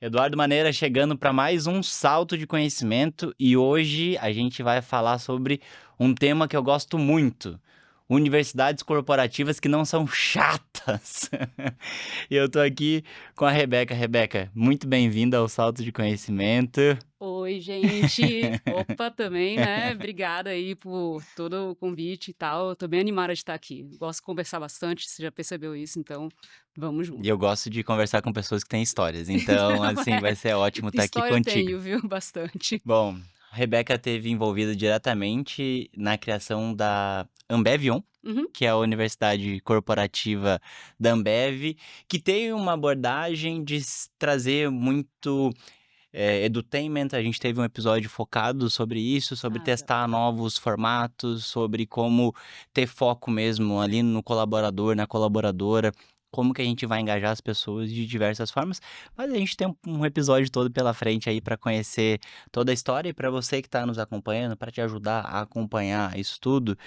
Eduardo Maneira chegando para mais um salto de conhecimento e hoje a gente vai falar sobre um tema que eu gosto muito: universidades corporativas que não são chatas. E eu tô aqui com a Rebeca. Rebeca, muito bem-vinda ao salto de conhecimento. Oi, gente. Opa, também, né, obrigada aí por todo o convite e tal. Eu tô bem animada de estar aqui. Gosto de conversar bastante, você já percebeu isso, então vamos E junto. eu gosto de conversar com pessoas que têm histórias, então, Então, assim, vai ser ótimo estar aqui história eu contigo. tenho, viu, bastante. Bom, a Rebeca esteve envolvida diretamente na criação da Ambev-On, Uhum. que é a universidade corporativa da Ambev, que tem uma abordagem de trazer muito edutainment. A gente teve um episódio focado sobre isso, sobre Ah, legal. testar novos formatos, sobre como ter foco mesmo ali no colaborador, na colaboradora, como que a gente vai engajar as pessoas de diversas formas. Mas a gente tem um episódio todo pela frente aí para conhecer toda a história e para você que está nos acompanhando, para te ajudar a acompanhar isso tudo,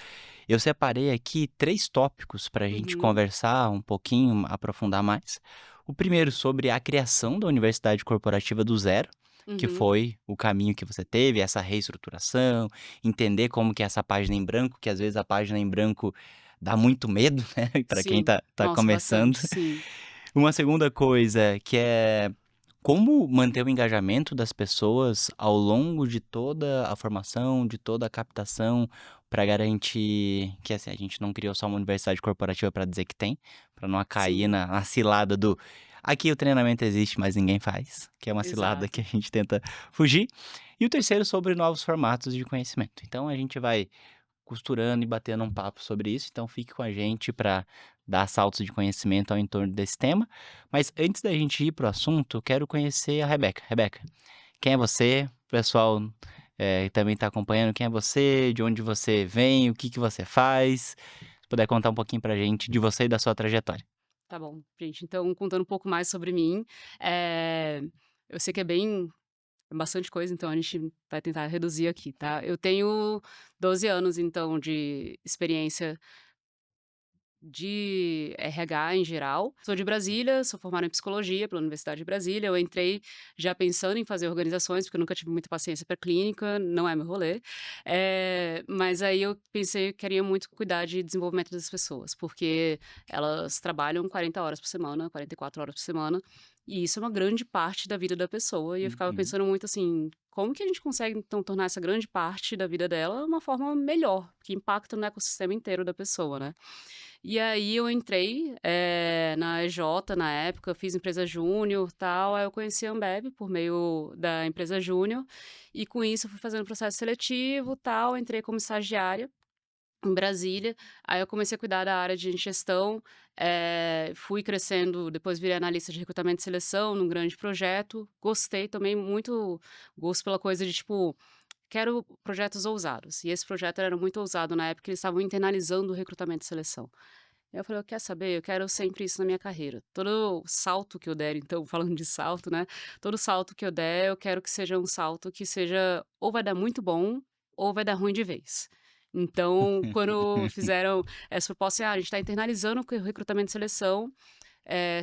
eu separei aqui 3 tópicos para a gente Uhum, conversar um pouquinho, aprofundar mais. O primeiro sobre a criação da universidade corporativa do zero, que uhum. foi o caminho que você teve, essa reestruturação, entender como que é essa página em branco, que às vezes a página em branco dá muito medo, né, para quem Sim. tá Nossa, começando. bastante, sim. Uma segunda coisa que é como manter o engajamento das pessoas ao longo de toda a formação, de toda a captação, para garantir que, assim, a gente não criou só uma universidade corporativa para dizer que tem, para não cair Sim, na cilada do aqui o treinamento existe, mas ninguém faz, que é uma cilada que exato. a gente tenta fugir. E o terceiro sobre novos formatos de conhecimento. Então a gente vai costurando e batendo um papo sobre isso, então fique com a gente para dar saltos de conhecimento ao entorno desse tema. Mas antes da gente ir para o assunto, eu quero conhecer a Rebeca. Rebeca, quem é você? O pessoal também está acompanhando. Quem é você? De onde você vem? O que que você faz? Se puder contar um pouquinho para a gente de você e da sua trajetória. Tá bom, gente, então contando um pouco mais sobre mim, eh, eu sei que é bastante coisa, então a gente vai tentar reduzir aqui, tá. Eu tenho 12 anos, então, de experiência de RH em geral. Sou de Brasília, sou formada em psicologia pela Universidade de Brasília. Eu entrei já pensando em fazer organizações, porque eu nunca tive muita paciência para clínica, não é meu rolê. Mas aí eu pensei que queria muito cuidar de desenvolvimento das pessoas, porque elas trabalham 40 horas por semana, 44 horas por semana, e isso é uma grande parte da vida da pessoa. E eu ficava Uhum. pensando muito assim, como que a gente consegue então tornar essa grande parte da vida dela uma forma melhor, que impacta no ecossistema inteiro da pessoa, né? E aí eu entrei, na EJ na época, fiz empresa júnior, tal, aí eu conheci a Ambev por meio da empresa júnior, e com isso eu fui fazendo processo seletivo, tal, entrei como estagiária em Brasília, aí eu comecei a cuidar da área de gestão, fui crescendo, depois virei analista de recrutamento e seleção num grande projeto, gostei, tomei muito gosto pela coisa de, tipo, quero projetos ousados, e esse projeto era muito ousado na época, eles estavam internalizando o recrutamento e seleção. Eu falei: "Eu quer saber? Eu quero sempre isso na minha carreira. Todo salto que eu der", então, falando de salto, né, todo salto que eu der, eu quero que seja um salto que seja ou vai dar muito bom, ou vai dar ruim de vez. Então, quando fizeram essa proposta, "Ah, a gente está internalizando o recrutamento e seleção,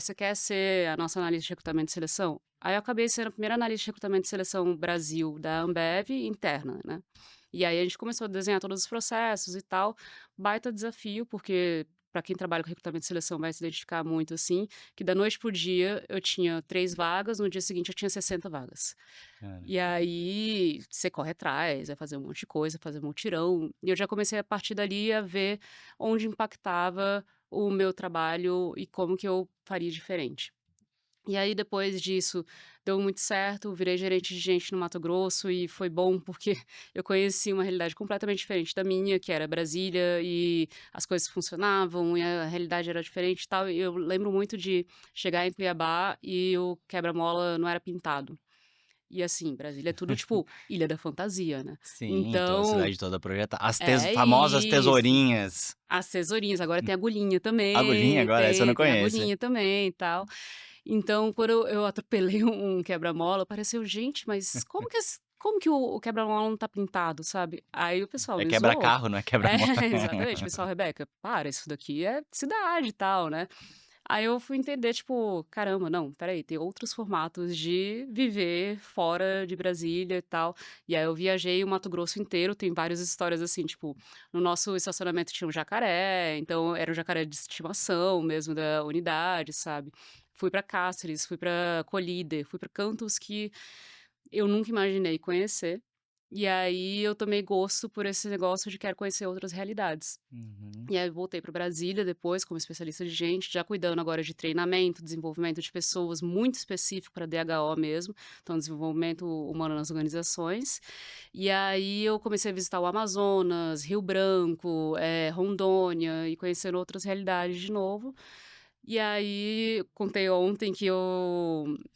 você quer ser a nossa analista de recrutamento e seleção?". Aí eu acabei sendo a primeira analista de recrutamento e seleção Brasil da Ambev interna, né. E aí a gente começou a desenhar todos os processos e tal, baita desafio, porque para quem trabalha com recrutamento e seleção vai se identificar muito, assim, que da noite para o dia eu tinha 3 vagas, no dia seguinte eu tinha 60 vagas. Cara. E aí você corre atrás, vai fazer um monte de coisa, fazer mutirão, e eu já comecei a partir dali a ver onde impactava o meu trabalho e como que eu faria diferente. E aí depois disso, deu muito certo, virei gerente de gente no Mato Grosso e foi bom porque eu conheci uma realidade completamente diferente da minha, que era Brasília, e as coisas funcionavam e a realidade era diferente e tal. E eu lembro muito de chegar em Cuiabá e o quebra-mola não era pintado. E assim, Brasília é tudo tipo Ilha da Fantasia, né. Sim, toda a Então cidade toda projetada. As é famosas isso. tesourinhas. As tesourinhas, agora tem agulhinha Agulhinha também, agora? Essa eu não tem conheço. agulhinha também e tal. Então, quando eu atropelei um quebra-mola, pareceu: "Gente, mas como que o quebra-mola não tá pintado?", sabe. Aí o pessoal É me zoou. quebra-carro, não é É, quebra-mola. exatamente, o pessoal: "Rebeca, para, isso daqui é cidade e tal, né". Aí eu fui entender, tipo, caramba, não, espera aí, tem outros formatos de viver fora de Brasília e tal. E aí eu viajei o Mato Grosso inteiro, tem várias histórias assim, tipo, no nosso estacionamento tinha um jacaré, então era um jacaré de estimação mesmo da unidade, sabe? Fui pra Cáceres, fui pra Colíder, fui pra cantos que eu nunca imaginei conhecer. E aí eu tomei gosto por esse negócio de quero conhecer outras realidades. Uhum. E aí eu voltei para Brasília depois como especialista de gente, já cuidando agora de treinamento, desenvolvimento de pessoas, muito específico para DHO mesmo, então desenvolvimento humano nas organizações. E aí eu comecei a visitar o Amazonas, Rio Branco, Rondônia e conhecendo outras realidades de novo. E aí contei ontem que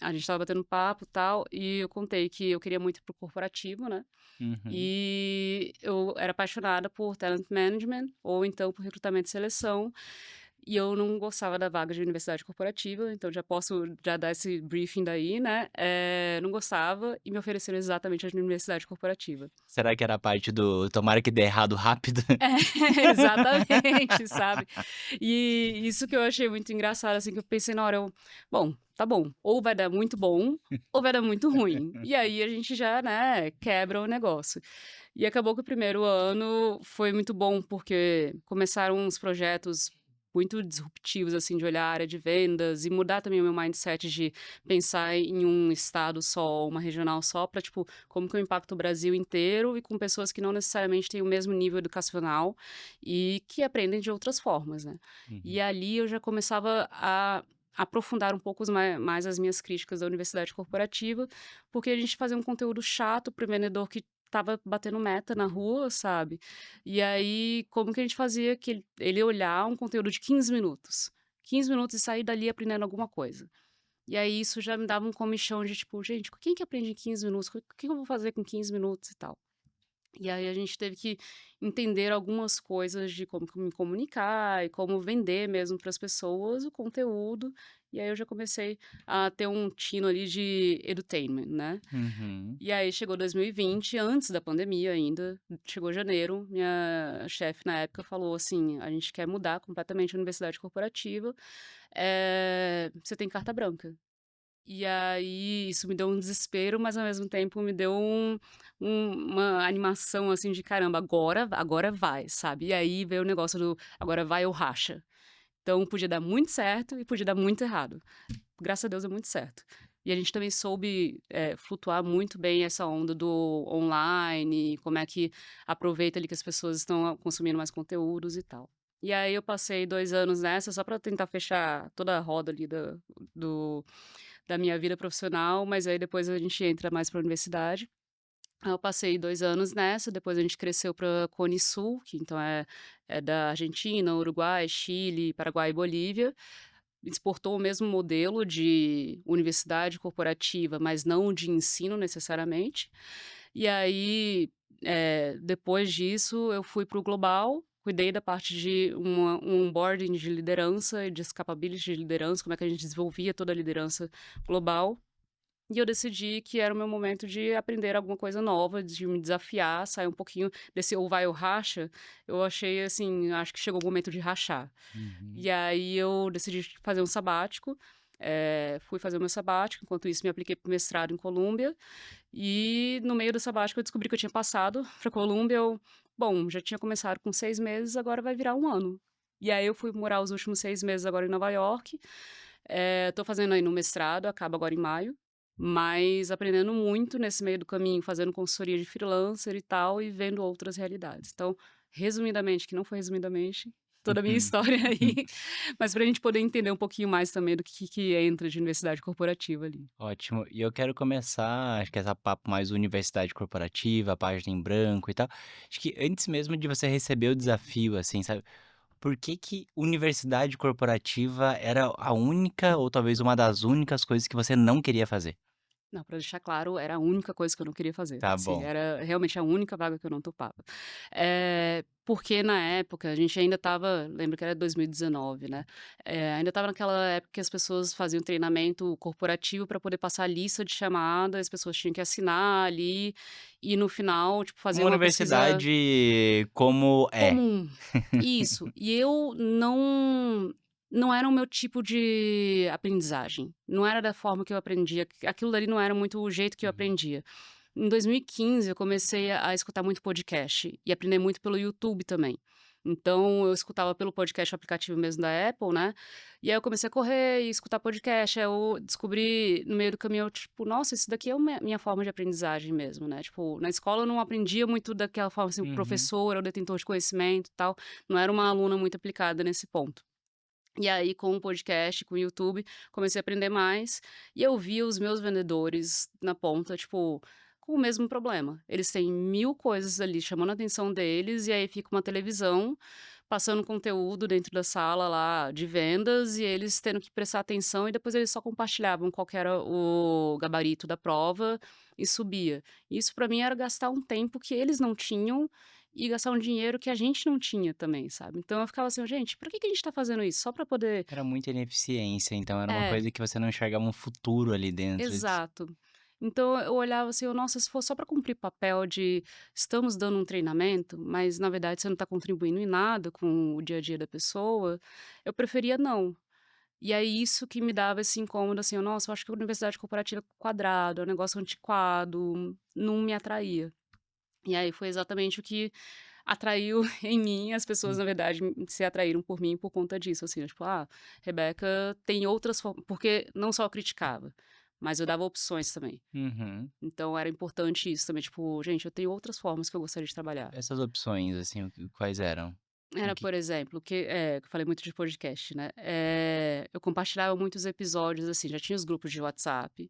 a gente estava batendo papo, e tal, e eu contei que eu queria muito ir para o corporativo, né. Uhum. E eu era apaixonada por talent management ou então por recrutamento e seleção, e eu não gostava da vaga de universidade corporativa, então já posso já dar esse briefing daí, né, não gostava e me ofereceram exatamente a universidade corporativa. Será que era a parte do tomara que dê errado rápido? É, exatamente, sabe. E isso que eu achei muito engraçado, assim, que eu pensei na hora, "Bom, tá bom, ou vai dar muito bom, ou vai dar muito ruim". E aí a gente já, né, quebra o negócio. E acabou que o primeiro ano foi muito bom, porque começaram uns projetos muito disruptivos, assim, de olhar a área de vendas e mudar também o meu mindset de pensar em um estado só, uma regional só, para tipo, como que eu impacto o Brasil inteiro e com pessoas que não necessariamente têm o mesmo nível educacional e que aprendem de outras formas, né. E Uhum. ali eu já começava a aprofundar um pouco mais as minhas críticas da universidade corporativa, porque a gente fazia um conteúdo chato para o vendedor que estava batendo meta na rua, sabe. E aí, como que a gente fazia que ele olhar um conteúdo de 15 minutos, 15 minutos e sair dali aprendendo alguma coisa. E aí isso já me dava um comichão de tipo: "Gente, quem que aprende em 15 minutos? O que eu vou fazer com 15 minutos e tal?". E aí a gente teve que entender algumas coisas de como que me comunicar e como vender mesmo para as pessoas o conteúdo, e aí eu já comecei a ter um tino ali de edutainment, né. Uhum. E aí chegou 2020, antes da pandemia ainda, chegou janeiro, minha chefe na época falou assim: "A gente quer mudar completamente a universidade corporativa, você tem carta branca". E aí isso me deu um desespero, mas ao mesmo tempo me deu uma animação, assim, de caramba, agora vai, sabe. E aí veio o negócio do agora vai ou racha. Então podia dar muito certo e podia dar muito errado. Graças a Deus deu muito certo. E a gente também soube, flutuar muito bem essa onda do online, como é que aproveita ali que as pessoas estão consumindo mais conteúdos e tal. E aí eu passei 2 anos nessa só para tentar fechar toda a roda ali do da minha vida profissional, mas aí depois a gente entra mais para a universidade. Aí eu passei 2 anos nessa, depois a gente cresceu pra Cone Sul, que então é da Argentina, Uruguai, Chile, Paraguai e Bolívia. Exportou o mesmo modelo de universidade corporativa, mas não de ensino necessariamente. E aí, depois disso eu fui para o global, cuidei da parte de um onboarding de liderança e de capabilities de liderança, como é que a gente desenvolvia toda a liderança global. E eu decidi que era o meu momento de aprender alguma coisa nova, de me desafiar, sair um pouquinho desse ou vai ou racha. Eu achei assim, acho que chegou o momento de rachar. Uhum. E aí eu decidi fazer um sabático, fui fazer o meu sabático, enquanto isso me apliquei para o mestrado em Colômbia, e no meio do sabático eu descobri que eu tinha passado para Colômbia, bom, já tinha começado com 6 meses, agora vai virar um ano. E aí eu fui morar os últimos 6 meses agora em Nova York, tô fazendo aí no mestrado, acaba agora em maio, mas aprendendo muito nesse meio do caminho, fazendo consultoria de freelancer e tal, e vendo outras realidades. Então, resumidamente, que não foi resumidamente, toda a minha Uhum. história aí, mas para a gente poder entender um pouquinho mais também do que entra de universidade corporativa ali. Ótimo. E eu quero começar, acho que essa papo mais universidade corporativa, página em branco e tal. Acho que antes mesmo de você receber o desafio, assim, sabe? Por que que universidade corporativa era a única ou talvez uma das únicas coisas que você não queria fazer? Não, pra deixar claro, era a única coisa que eu não queria fazer, Tá assim, bom. era realmente a única vaga que eu não topava. Porque na época a gente ainda estava lembro que era 2019, né, ainda estava naquela época que as pessoas faziam treinamento corporativo para poder passar a lista de chamada, as pessoas tinham que assinar ali, e no final, tipo, fazer Uma uma pesquisa universidade como é. comum. Isso. E eu não. não era o meu tipo de aprendizagem, não era da forma que eu aprendia, aquilo dali não era muito o jeito que eu Uhum. aprendia. Em 2015 eu comecei a escutar muito podcast e aprender muito pelo YouTube também. Então eu escutava pelo podcast, o aplicativo mesmo da Apple, né, e aí eu comecei a correr e escutar podcast, aí eu descobri no meio do caminho, eu, tipo: "Nossa, isso daqui é uma minha forma de aprendizagem mesmo", né, tipo, na escola eu não aprendia muito daquela forma, assim, o Uhum. professor era o detentor de conhecimento e tal, não era uma aluna muito aplicada nesse ponto. E aí, com o podcast, com o YouTube, comecei a aprender mais, e eu via os meus vendedores na ponta, tipo, com o mesmo problema. Eles têm 1000 coisas ali chamando a atenção deles, e aí fica uma televisão passando conteúdo dentro da sala lá de vendas, e eles tendo que prestar atenção, e depois eles só compartilhavam qual que era o gabarito da prova e subia. Isso para mim era gastar um tempo que eles não tinham e gastar um dinheiro que a gente não tinha também, sabe. Então eu ficava assim: "Gente, pra que a gente tá fazendo isso? Só pra poder". Era muita ineficiência, então era uma É, coisa que você não enxergava um futuro ali dentro. exato. Então eu olhava assim, eu: "Nossa, se for só pra cumprir papel de estamos dando um treinamento, mas na verdade você não tá contribuindo em nada com o dia a dia da pessoa", eu preferia não. E aí isso que me dava esse incômodo, assim, eu: "Nossa, eu acho que a universidade corporativa é quadrado, é um negócio antiquado", não me atraía. E aí foi exatamente o que atraiu em mim, as pessoas Hum. na verdade se atraíram por mim por conta disso, assim, tipo: "Ah, Rebeca tem outras formas", porque não só eu criticava, mas eu dava opções também. Uhum. Então era importante isso também, tipo: "Gente, eu tenho outras formas que eu gostaria de trabalhar". Essas opções, assim, quais eram? O Era, que por exemplo, que eu falei muito de podcast, né, eu compartilhava muitos episódios, assim, já tinha os grupos de WhatsApp,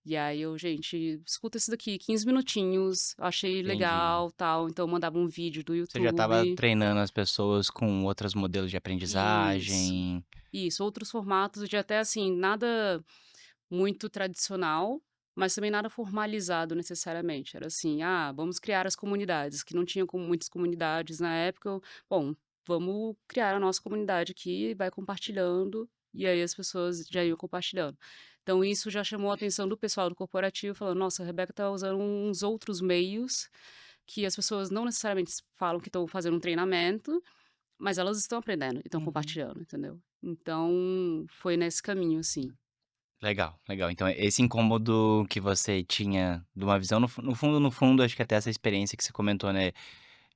e aí eu: "Gente, escuta esse daqui, 15 minutinhos, achei entendi. legal, tal", então eu mandava um vídeo do Você já estava YouTube. treinando as pessoas com outros modelos de Isso, aprendizagem. isso, outros formatos de até, assim, nada muito tradicional, mas também nada formalizado necessariamente, era assim: "Ah, vamos criar as comunidades", que não tinha muitas comunidades na época, bom, vamos criar a nossa comunidade aqui, vai compartilhando, e aí as pessoas já iam compartilhando. Então isso já chamou a atenção do pessoal do corporativo, falando: "Nossa, a Rebeca tá usando uns outros meios, que as pessoas não necessariamente falam que estão fazendo um treinamento, mas elas estão aprendendo e estão Uhum. compartilhando", entendeu. Então, foi nesse caminho, assim. Legal, legal. Então esse incômodo que você tinha de uma visão no fundo, acho que até essa experiência que você comentou, né,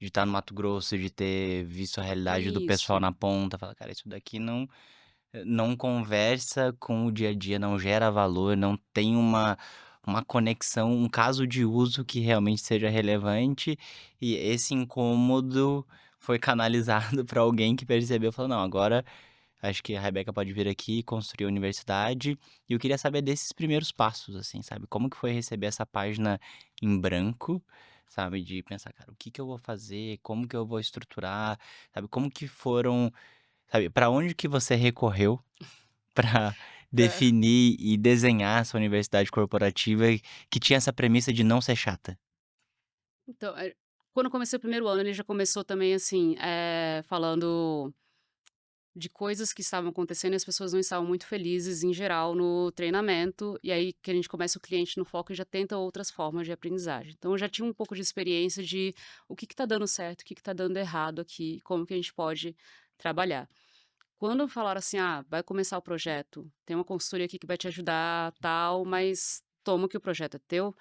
de estar no Mato Grosso, de ter visto a realidade do pessoal Isso, na ponta, fala: "Cara, isso daqui não conversa com o dia a dia, não gera valor, não tem uma conexão, um caso de uso que realmente seja relevante", e esse incômodo foi canalizado para alguém que percebeu, falou: "Não, agora acho que a Rebeca pode vir aqui construir a universidade". E eu queria saber desses primeiros passos, assim, sabe, como que foi receber essa página em branco, sabe, de pensar: "Cara, o que que eu vou fazer? Como que eu vou estruturar?", sabe, como que foram, sabe, para onde que você recorreu para pra definir e desenhar essa universidade corporativa que tinha essa premissa de não ser chata? então, quando eu comecei o primeiro ano, ele já começou também, assim, falando de coisas que estavam acontecendo e as pessoas não estavam muito felizes em geral no treinamento, e aí que a gente começa o cliente no foco e já tenta outras formas de aprendizagem. Então eu já tinha um pouco de experiência de o que está dando certo, o que está dando errado aqui, como que a gente pode trabalhar. Quando falaram assim: "Ah, vai começar o projeto, tem uma consultoria aqui que vai te ajudar, tal, mas toma que o projeto é teu",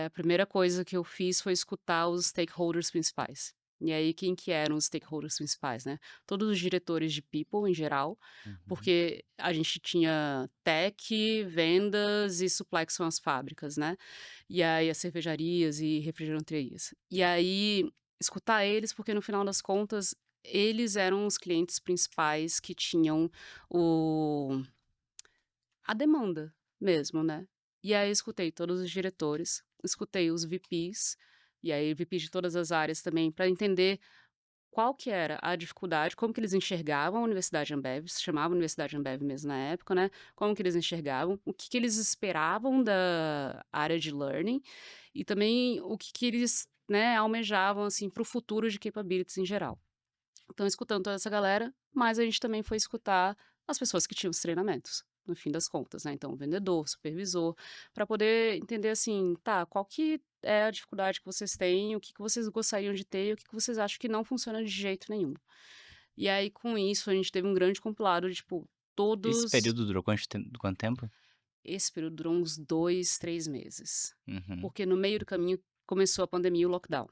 a primeira coisa que eu fiz foi escutar os stakeholders principais. E aí quem que eram os stakeholders principais, né? Todos os diretores de people em geral, Uhum. porque a gente tinha tech, vendas e supply que são as fábricas, né? E aí as cervejarias e refrigeranterias. E aí escutar eles, porque no final das contas eles eram os clientes principais que tinham o a demanda mesmo, né. E aí eu escutei todos os diretores, escutei os VPs, e aí VPs de todas as áreas também, para entender qual que era a dificuldade, como que eles enxergavam a Universidade Ambev, se chamava Universidade Ambev mesmo na época, né, como que eles enxergavam, o que que eles esperavam da área de learning, e também o que que eles, né, almejavam, assim, para o futuro de capabilities em geral. Então, escutando toda essa galera, mas a gente também foi escutar as pessoas que tinham os treinamentos, no fim das contas, né? Então, o vendedor, supervisor, para poder entender assim, tá, qual que é a dificuldade que vocês têm, o que que vocês gostariam de ter e o que que vocês acham que não funciona de jeito nenhum. E aí, com isso, a gente teve um grande compilado de, tipo, Esse todos período durou quanto tempo? esse período durou uns 2, 3 meses, Uhum. porque no meio do caminho começou a pandemia e o lockdown.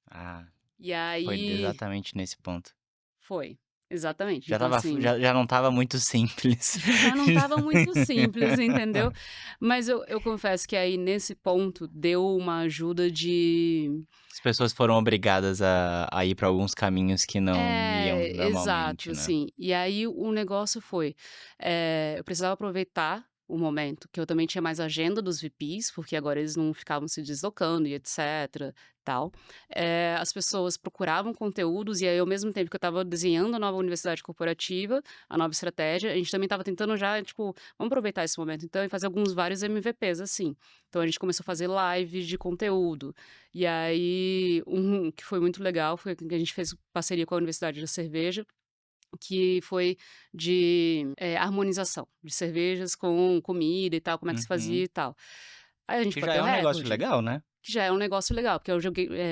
Ah, E foi aí exatamente nesse ponto. foi, exatamente. Já Então, estava assim, já não estava muito simples. já não estava muito simples, entendeu. Mas eu confesso que aí, nesse ponto, deu uma ajuda de As pessoas foram obrigadas a ir para alguns caminhos que não iam exato, normalmente, né. assim. E aí o negócio foi, eu precisava aproveitar o momento que eu também tinha mais agenda dos VPs, porque agora eles não ficavam se deslocando e etcétera, tal. As pessoas procuravam conteúdos e aí, ao mesmo tempo que eu estava desenhando a nova universidade corporativa, a nova estratégia, a gente também estava tentando já, tipo, vamos aproveitar esse momento então e fazer alguns vários MVPs, assim. Então a gente começou a fazer lives de conteúdo, e aí, um que foi muito legal foi que a gente fez parceria com a Universidade da Cerveja, que foi de, harmonização de cervejas com comida e tal, como é que se fazia Uhum. e tal. Aí a gente Que já bateu é um negócio recorde. legal, né. Que já é um negócio legal, porque eu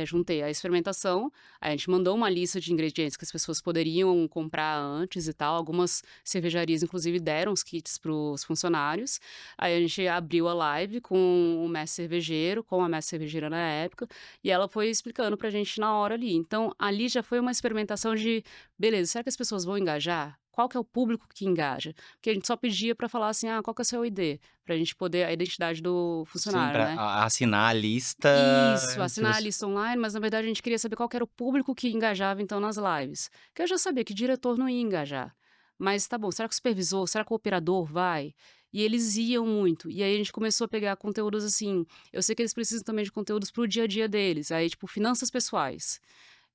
juntei a experimentação, a gente mandou uma lista de ingredientes que as pessoas poderiam comprar antes e tal, algumas cervejarias inclusive deram os kits para os funcionários, aí a gente abriu a live com o mestre cervejeiro, com a mestre cervejeira na época, e ela foi explicando pra gente na hora ali. Então, ali já foi uma experimentação de: "Beleza, será que as pessoas vão engajar? Qual que é o público que engaja?". Porque a gente só pedia pra falar assim: "Ah, qual que é o seu ID?", pra gente poder a identidade do Sim, funcionário, pra né. assinar a lista, Isso, se assinar a você lista online, mas na verdade a gente queria saber qual que era o público que engajava então nas lives. Que eu já sabia que diretor não ia engajar. Mas tá bom, será que o supervisor, será que o operador vai? E eles iam muito. E aí a gente começou a pegar conteúdos assim. Eu sei que eles precisam também de conteúdos pro dia a dia deles. Aí, tipo, finanças pessoais.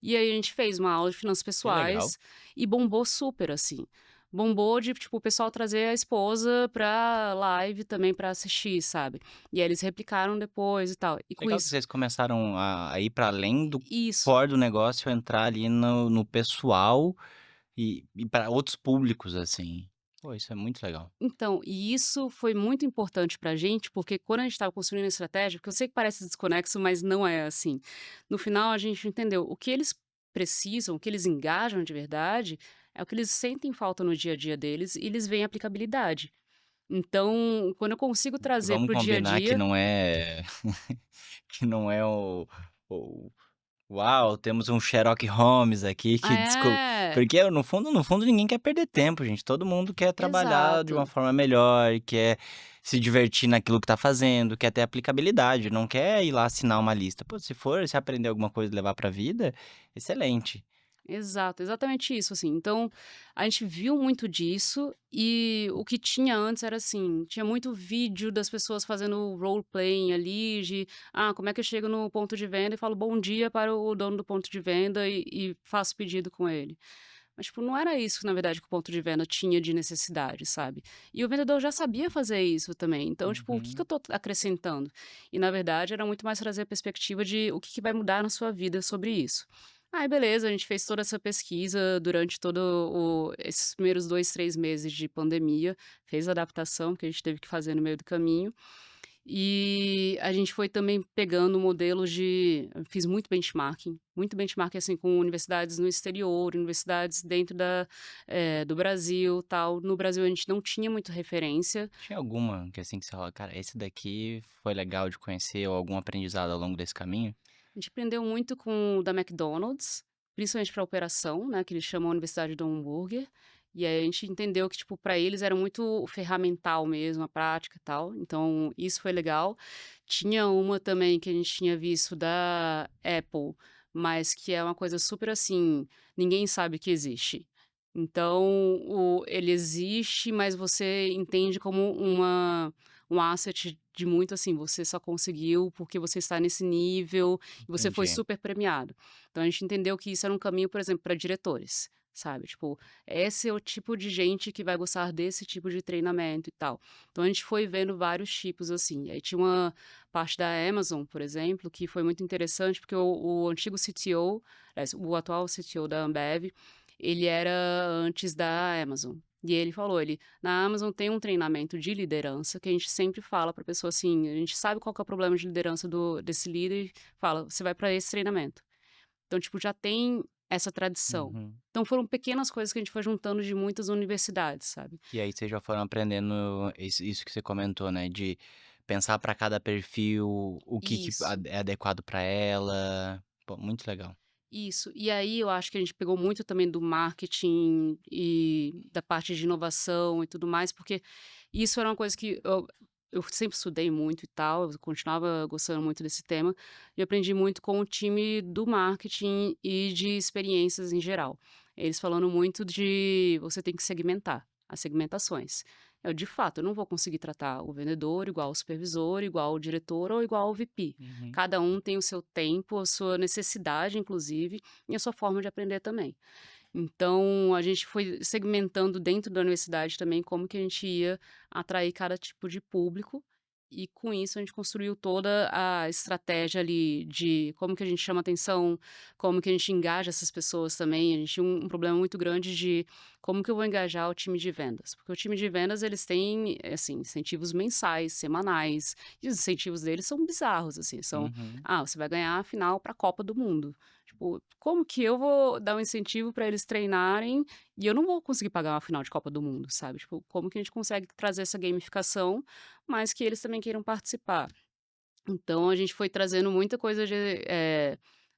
E aí a gente fez uma aula de finanças que legal. pessoais e bombou super, assim. Bombou de, tipo, o pessoal trazer a esposa pra live também pra assistir, sabe. E aí eles replicaram depois e tal. E com Legal que isso vocês começaram a ir para além do isso. core do negócio, entrar ali no pessoal e para outros públicos, assim. Pô, isso é muito legal. Então, e isso foi muito importante pra gente, porque quando a gente estava construindo a estratégia, porque eu sei que parece desconexo, mas não é assim. No final a gente entendeu o que eles precisam, o que eles engajam de verdade, é o que eles sentem falta no dia a dia deles e eles veem aplicabilidade. Então, quando eu consigo trazer Vamos para o dia a combinar que dia não é que não é o "Uau, temos um Sherlock Holmes aqui que desco", é, porque no fundo ninguém quer perder tempo, gente, todo mundo quer trabalhar de uma exato. forma melhor, quer se divertir naquilo que tá fazendo, quer ter aplicabilidade, não quer ir lá assinar uma lista. Pô, se aprender alguma coisa e levar pra vida, excelente. Exato, exatamente isso, assim. Então, a gente viu muito disso e o que tinha antes era assim, tinha muito vídeo das pessoas fazendo role playing ali de, como é que eu chego no ponto de venda e falo bom dia para o dono do ponto de venda e faço pedido com ele. Mas, tipo, não era isso, na verdade, que o ponto de venda tinha de necessidade, sabe? E o vendedor já sabia fazer isso também. Então, tipo, o que que eu Uhum. tô tô acrescentando? E, na verdade, era muito mais trazer a perspectiva de o que que vai mudar na sua vida sobre isso. Aí beleza, a gente fez toda essa pesquisa durante todo esses primeiros 2, 3 meses de pandemia, fez a adaptação que a gente teve que fazer no meio do caminho, e a gente foi também pegando modelos de eu fiz muito benchmarking, assim, com universidades no exterior, universidades dentro do Brasil, tal. No Brasil a gente não tinha muito referência. Tinha alguma que, assim, que você fala: "Cara, esse daqui foi legal de conhecer", ou algum aprendizado ao longo desse caminho? A gente aprendeu muito com o da McDonald's, principalmente para operação, né, que eles chamam a Universidade do Hambúrguer. E aí a gente entendeu que, tipo, para eles era muito ferramental mesmo, a prática e tal. Então, isso foi legal. Tinha uma também que a gente tinha visto da Apple, mas que é uma coisa super assim, ninguém sabe que existe. Então, ele existe, mas você entende como um asset de muito assim, você só conseguiu porque você está nesse nível e você foi Entendi. super premiado. Então a gente entendeu que isso era um caminho, por exemplo, para diretores, sabe, tipo, esse é o tipo de gente que vai gostar desse tipo de treinamento e tal. Então a gente foi vendo vários tipos, assim. Aí tinha uma parte da Amazon, por exemplo, que foi muito interessante, porque o antigo CTO, aliás, o atual CTO da Ambev, ele era antes da Amazon. E ele falou, na Amazon tem um treinamento de liderança que a gente sempre fala para a pessoa assim, a gente sabe qual que é o problema de liderança desse líder, fala: "Você vai para esse treinamento". Então, tipo, já tem essa tradição. Uhum. Então foram pequenas coisas que a gente foi juntando de muitas universidades, sabe. E aí vocês já foram aprendendo isso que você comentou, né, de pensar para cada perfil o que Isso. é adequado para ela. Pô, muito legal. Isso. E aí eu acho que a gente pegou muito também do marketing e da parte de inovação e tudo mais, porque isso era uma coisa que eu sempre estudei muito e tal, eu continuava gostando muito desse tema, e eu aprendi muito com o time do marketing e de experiências em geral. Eles falando muito de você tem que segmentar, as segmentações. Eu, de fato, eu não vou conseguir tratar o vendedor igual o supervisor, igual o diretor ou igual o VP. Uhum. Cada um tem o seu tempo, a sua necessidade, inclusive, e a sua forma de aprender também. Então, a gente foi segmentando dentro da universidade também como que a gente ia atrair cada tipo de público, e com isso a gente construiu toda a estratégia ali de como que a gente chama atenção, como que a gente engaja essas pessoas também. A gente tinha um problema muito grande de como que eu vou engajar o time de vendas, porque o time de vendas eles têm, assim, incentivos mensais, semanais, e os incentivos deles são bizarros, assim, são: Uhum. "Ah, você vai ganhar a final para a Copa do Mundo". Tipo, como que eu vou dar um incentivo para eles treinarem e eu não vou conseguir pagar uma final de Copa do Mundo, sabe? Tipo, como que a gente consegue trazer essa gamificação, mas que eles também queiram participar? Então a gente foi trazendo muita coisa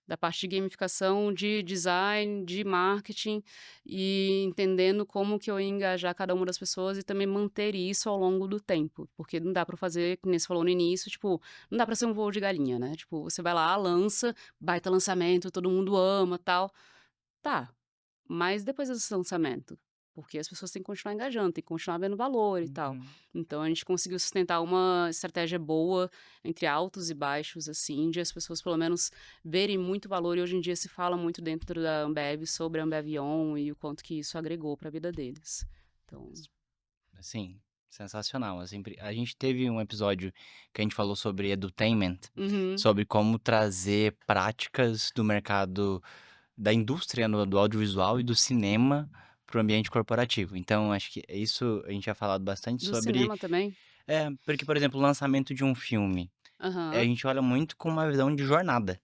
da parte de gamificação, de design, de marketing e entendendo como que eu ia engajar cada uma das pessoas e também manter isso ao longo do tempo, porque não dá pra fazer, que nem você falou no início, tipo, não dá pra ser um voo de galinha, né, tipo, você vai lá, lança, baita lançamento, todo mundo ama, tal. Tá, mas depois desse lançamento? Porque as pessoas têm que continuar engajando, têm que continuar vendo valor e tal. Uhum. Então a gente conseguiu sustentar uma estratégia boa entre altos e baixos, assim, de as pessoas pelo menos verem muito valor e hoje em dia se fala muito dentro da Ambev sobre a Ambev On e o quanto que isso agregou para a vida deles. Então Assim, sensacional, assim, a gente teve um episódio que a gente falou sobre edutainment, uhum, sobre como trazer práticas do mercado da indústria do audiovisual e do cinema para o ambiente corporativo. Então acho que isso a gente tinha falado bastante do sobre cinema também. porque, por exemplo, o lançamento de um filme, a Aham. gente olha muito com uma visão de jornada.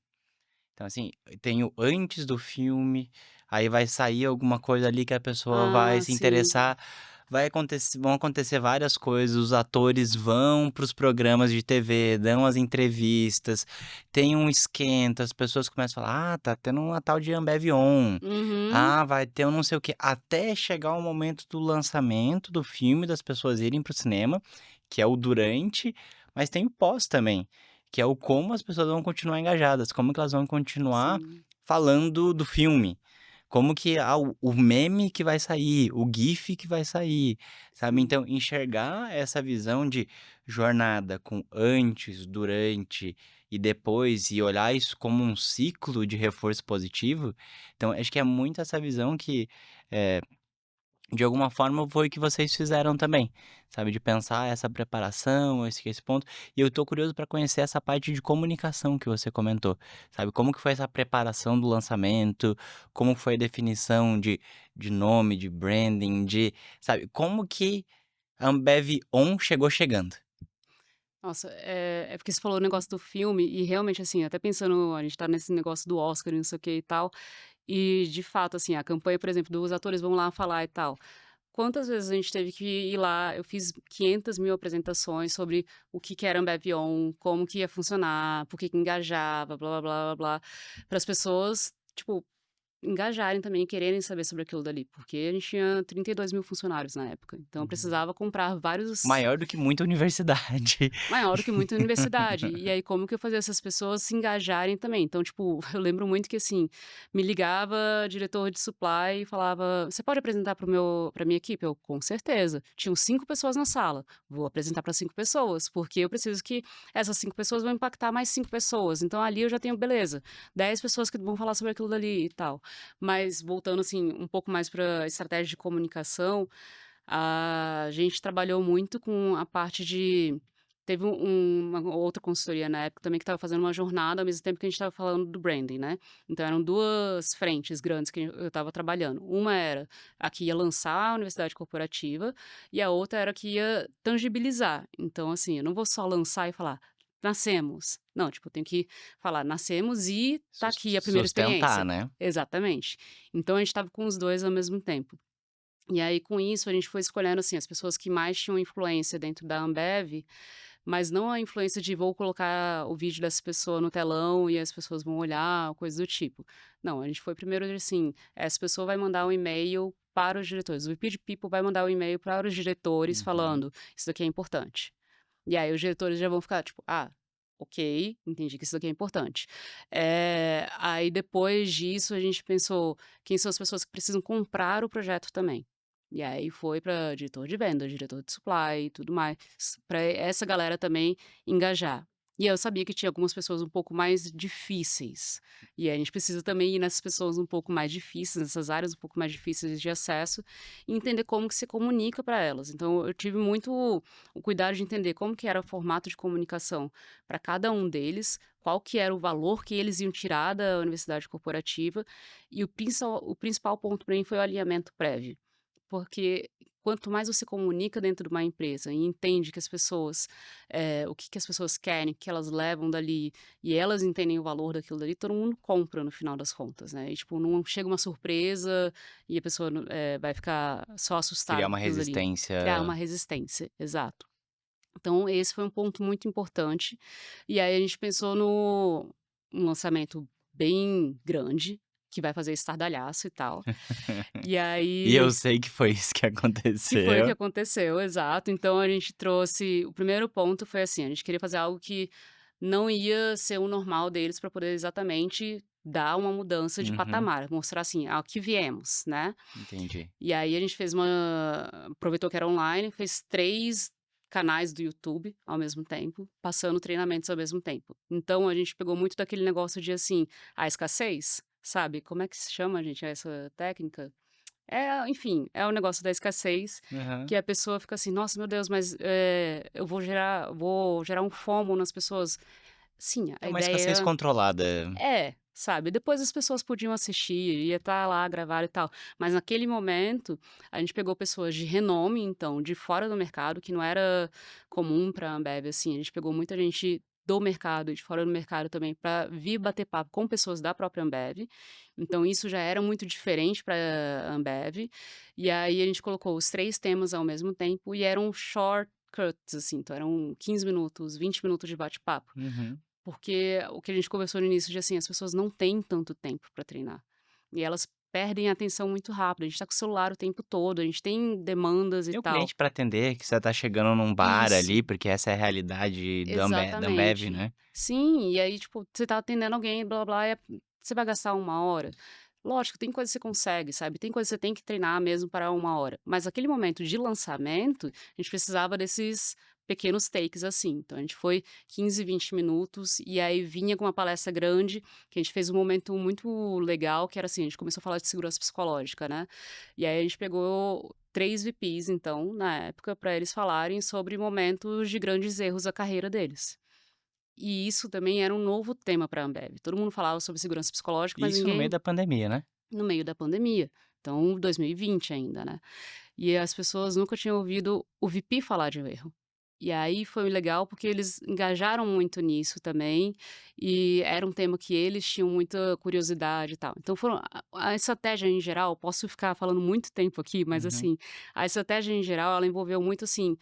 Então, assim, tem o antes do filme, aí vai sair alguma coisa ali que a pessoa vai Ah, se sim. interessar, vão acontecer várias coisas, os atores vão para os programas de TV, dão as entrevistas, tem um esquenta, as pessoas começam a falar: "Ah, tá tendo uma tal de Ambev On. Uhum. Ah, vai ter um não sei o quê", até chegar o momento do lançamento do filme, das pessoas irem para o cinema, que é o durante, mas tem o pós também. Que é o como as pessoas vão continuar engajadas, como que elas vão continuar Sim, falando do filme, como que o meme que vai sair, o GIF que vai sair, sabe. sim. Então enxergar essa visão de jornada com antes, durante e depois e olhar isso como um ciclo de reforço positivo, então acho que é muito essa visão que, eh de alguma forma foi o que vocês fizeram também, sabe, de pensar essa preparação, esse ponto. E eu tô curioso para conhecer essa parte de comunicação que você comentou, sabe, como que foi essa preparação do lançamento, como foi a definição de nome, de branding, sabe, como que a Ambev On chegou chegando? Nossa, é porque você falou o negócio do filme e realmente, assim, até pensando a gente tá nesse negócio do Oscar e não sei o que e tal, e de fato, assim, a campanha, por exemplo, dos atores vão lá falar e tal. Quantas vezes a gente teve que ir lá, eu fiz 500.000 apresentações sobre o que que era Ambev On, como que ia funcionar, por que que engajava, blá, blá, blá, blá, blá, para as pessoas, tipo, engajarem também e quererem saber sobre aquilo dali, porque a gente tinha 32.000 funcionários na época, então eu Uhum. precisava comprar vários. Maior do que muita universidade. Maior do que muita universidade. E aí como que eu fazia essas pessoas se engajarem também? Então, tipo, eu lembro muito que, assim, me ligava diretor de supply e falava: "Você pode apresentar para minha equipe?" Eu: "Com certeza". Tinham 5 pessoas na sala. Vou apresentar para 5 pessoas, porque eu preciso que essas 5 pessoas vão impactar mais 5 pessoas. Então ali eu já tenho, beleza, 10 pessoas que vão falar sobre aquilo dali e tal. Mas voltando, assim, um pouco mais pra estratégia de comunicação, a gente trabalhou muito com a parte de teve uma outra consultoria na época também que estava fazendo uma jornada ao mesmo tempo que a gente estava falando do branding, né. Então eram 2 frentes grandes que eu estava trabalhando. Uma era a que ia lançar a universidade corporativa e a outra era a que ia tangibilizar. Então, assim, eu não vou só lançar e falar: nascemos. Não, tipo, eu tenho que falar: "Nascemos e tá aqui a primeira Sustentar, experiência". né. Exatamente. Então a gente estava com os 2 ao mesmo tempo. E aí, com isso, a gente foi escolhendo, assim, as pessoas que mais tinham influência dentro da Ambev, mas não a influência de vou colocar o vídeo dessa pessoa no telão e as pessoas vão olhar, coisa do tipo. Não, a gente foi primeiro assim, essa pessoa vai mandar um e-mail para os diretores, o VP de People vai mandar um e-mail para os diretores Uhum. falando: "Isso daqui é importante". E aí os diretores já vão ficar tipo: "Ah, ok, entendi que isso daqui é importante". Aí depois disso a gente pensou: quem são as pessoas que precisam comprar o projeto também? E aí foi para diretor de venda, diretor de supply e tudo mais, para essa galera também engajar. E eu sabia que tinha algumas pessoas um pouco mais difíceis, e aí a gente precisa também ir nessas pessoas um pouco mais difíceis, nessas áreas um pouco mais difíceis de acesso, e entender como que se comunica para elas. Então eu tive muito o cuidado de entender como que era o formato de comunicação para cada um deles, qual que era o valor que eles iam tirar da universidade corporativa, e o principal ponto para mim foi o alinhamento prévio. Porque quanto mais você comunica dentro de uma empresa e entende que as pessoas, o que que as pessoas querem, o que elas levam dali, e elas entendem o valor daquilo dali, todo mundo compra no final das contas, né. E tipo, não chega uma surpresa e a pessoa vai ficar só Criar assustada com uma aquilo dali. Criar resistência. uma resistência, exato. Então esse foi um ponto muito importante. E aí a gente pensou no um lançamento bem grande, que vai fazer estardalhaço e tal. E E eu aí sei que foi isso que que foi o que aconteceu. aconteceu, exato. Então a gente trouxe o primeiro ponto foi assim, a gente queria fazer algo que não ia ser o normal deles para poder exatamente dar uma mudança de Uhum, patamar, mostrar assim: "Ao que viemos", né. entendi. E aí a gente fez uma aproveitou que era online, fez 3 canais do YouTube ao mesmo tempo, passando treinamentos ao mesmo tempo. Então a gente pegou muito daquele negócio de, assim, a escassez, sabe, como é que se chama, gente, essa técnica? Enfim, é o negócio da escassez, Aham. que a pessoa fica assim: "Nossa, meu Deus, mas, eu vou gerar um FOMO nas pessoas". Sim, É a uma escassez ideia controlada. sabe, depois as pessoas podiam assistir, ia estar lá gravado e tal, mas naquele momento, a gente pegou pessoas de renome, então, de fora do mercado, que não era comum pra Ambev, assim, a gente pegou muita gente do mercado e de fora do mercado também pra vir bater papo com pessoas da própria Ambev, então isso já era muito diferente pra Ambev, e aí a gente colocou os 3 temas ao mesmo tempo e eram shortcuts, assim, então eram 15 minutos, 20 minutos de bate-papo. Uhum. Porque o que a gente conversou no início de, assim, as pessoas não têm tanto tempo para treinar. E elas perdem a atenção muito rápido, a gente tá com o celular o tempo todo, a gente tem demandas e Tem o tal. cliente pra atender, que você tá chegando num bar ali, Isso, porque essa é a realidade da Ambev, exatamente. né. Sim, e aí, tipo, você tá atendendo alguém, blá-blá-blá, você vai gastar 1 hora? Lógico, tem coisa que você consegue, sabe, tem coisa que você tem que treinar mesmo para 1 hora, mas aquele momento de lançamento, a gente precisava desses pequenos takes, assim. Então a gente foi 15, 20 minutos, e aí vinha com uma palestra grande, que a gente fez um momento muito legal, que era assim, a gente começou a falar de segurança psicológica, né, e aí a gente pegou 3 VPs, então, na época, para eles falarem sobre momentos de grandes erros da carreira deles. E isso também era um novo tema pra Ambev. Todo mundo falava sobre segurança psicológica, mas Isso no meio ninguém da pandemia, né. no meio da pandemia. Então, 2020 ainda, né. E as pessoas nunca tinham ouvido o VP falar de um erro. E aí foi legal, porque eles engajaram muito nisso também, e era um tema que eles tinham muita curiosidade e tal. Então foram a estratégia em geral, posso ficar falando muito tempo aqui, mas Uhum. assim, a estratégia em geral, ela envolveu muito assim,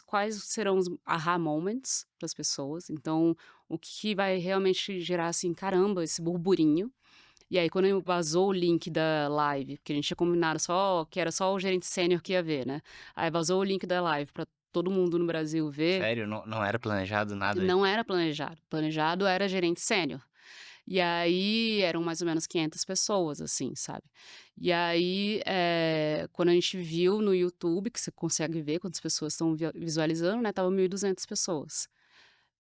quais serão os aha moments para as pessoas, então o que vai realmente gerar assim: "Caramba, esse burburinho". E aí quando vazou o link da live, porque a gente tinha combinado só que era só o gerente sênior que ia ver, né, aí vazou o link da live para todo mundo no Brasil ver, Sério? Não era planejado nada não disso? era planejado, planejado era gerente sênior. E aí eram mais ou menos 500 pessoas, assim, sabe. E aí, quando a gente viu no YouTube, que você consegue ver quantas pessoas estão visualizando, né, estava 1.200 pessoas.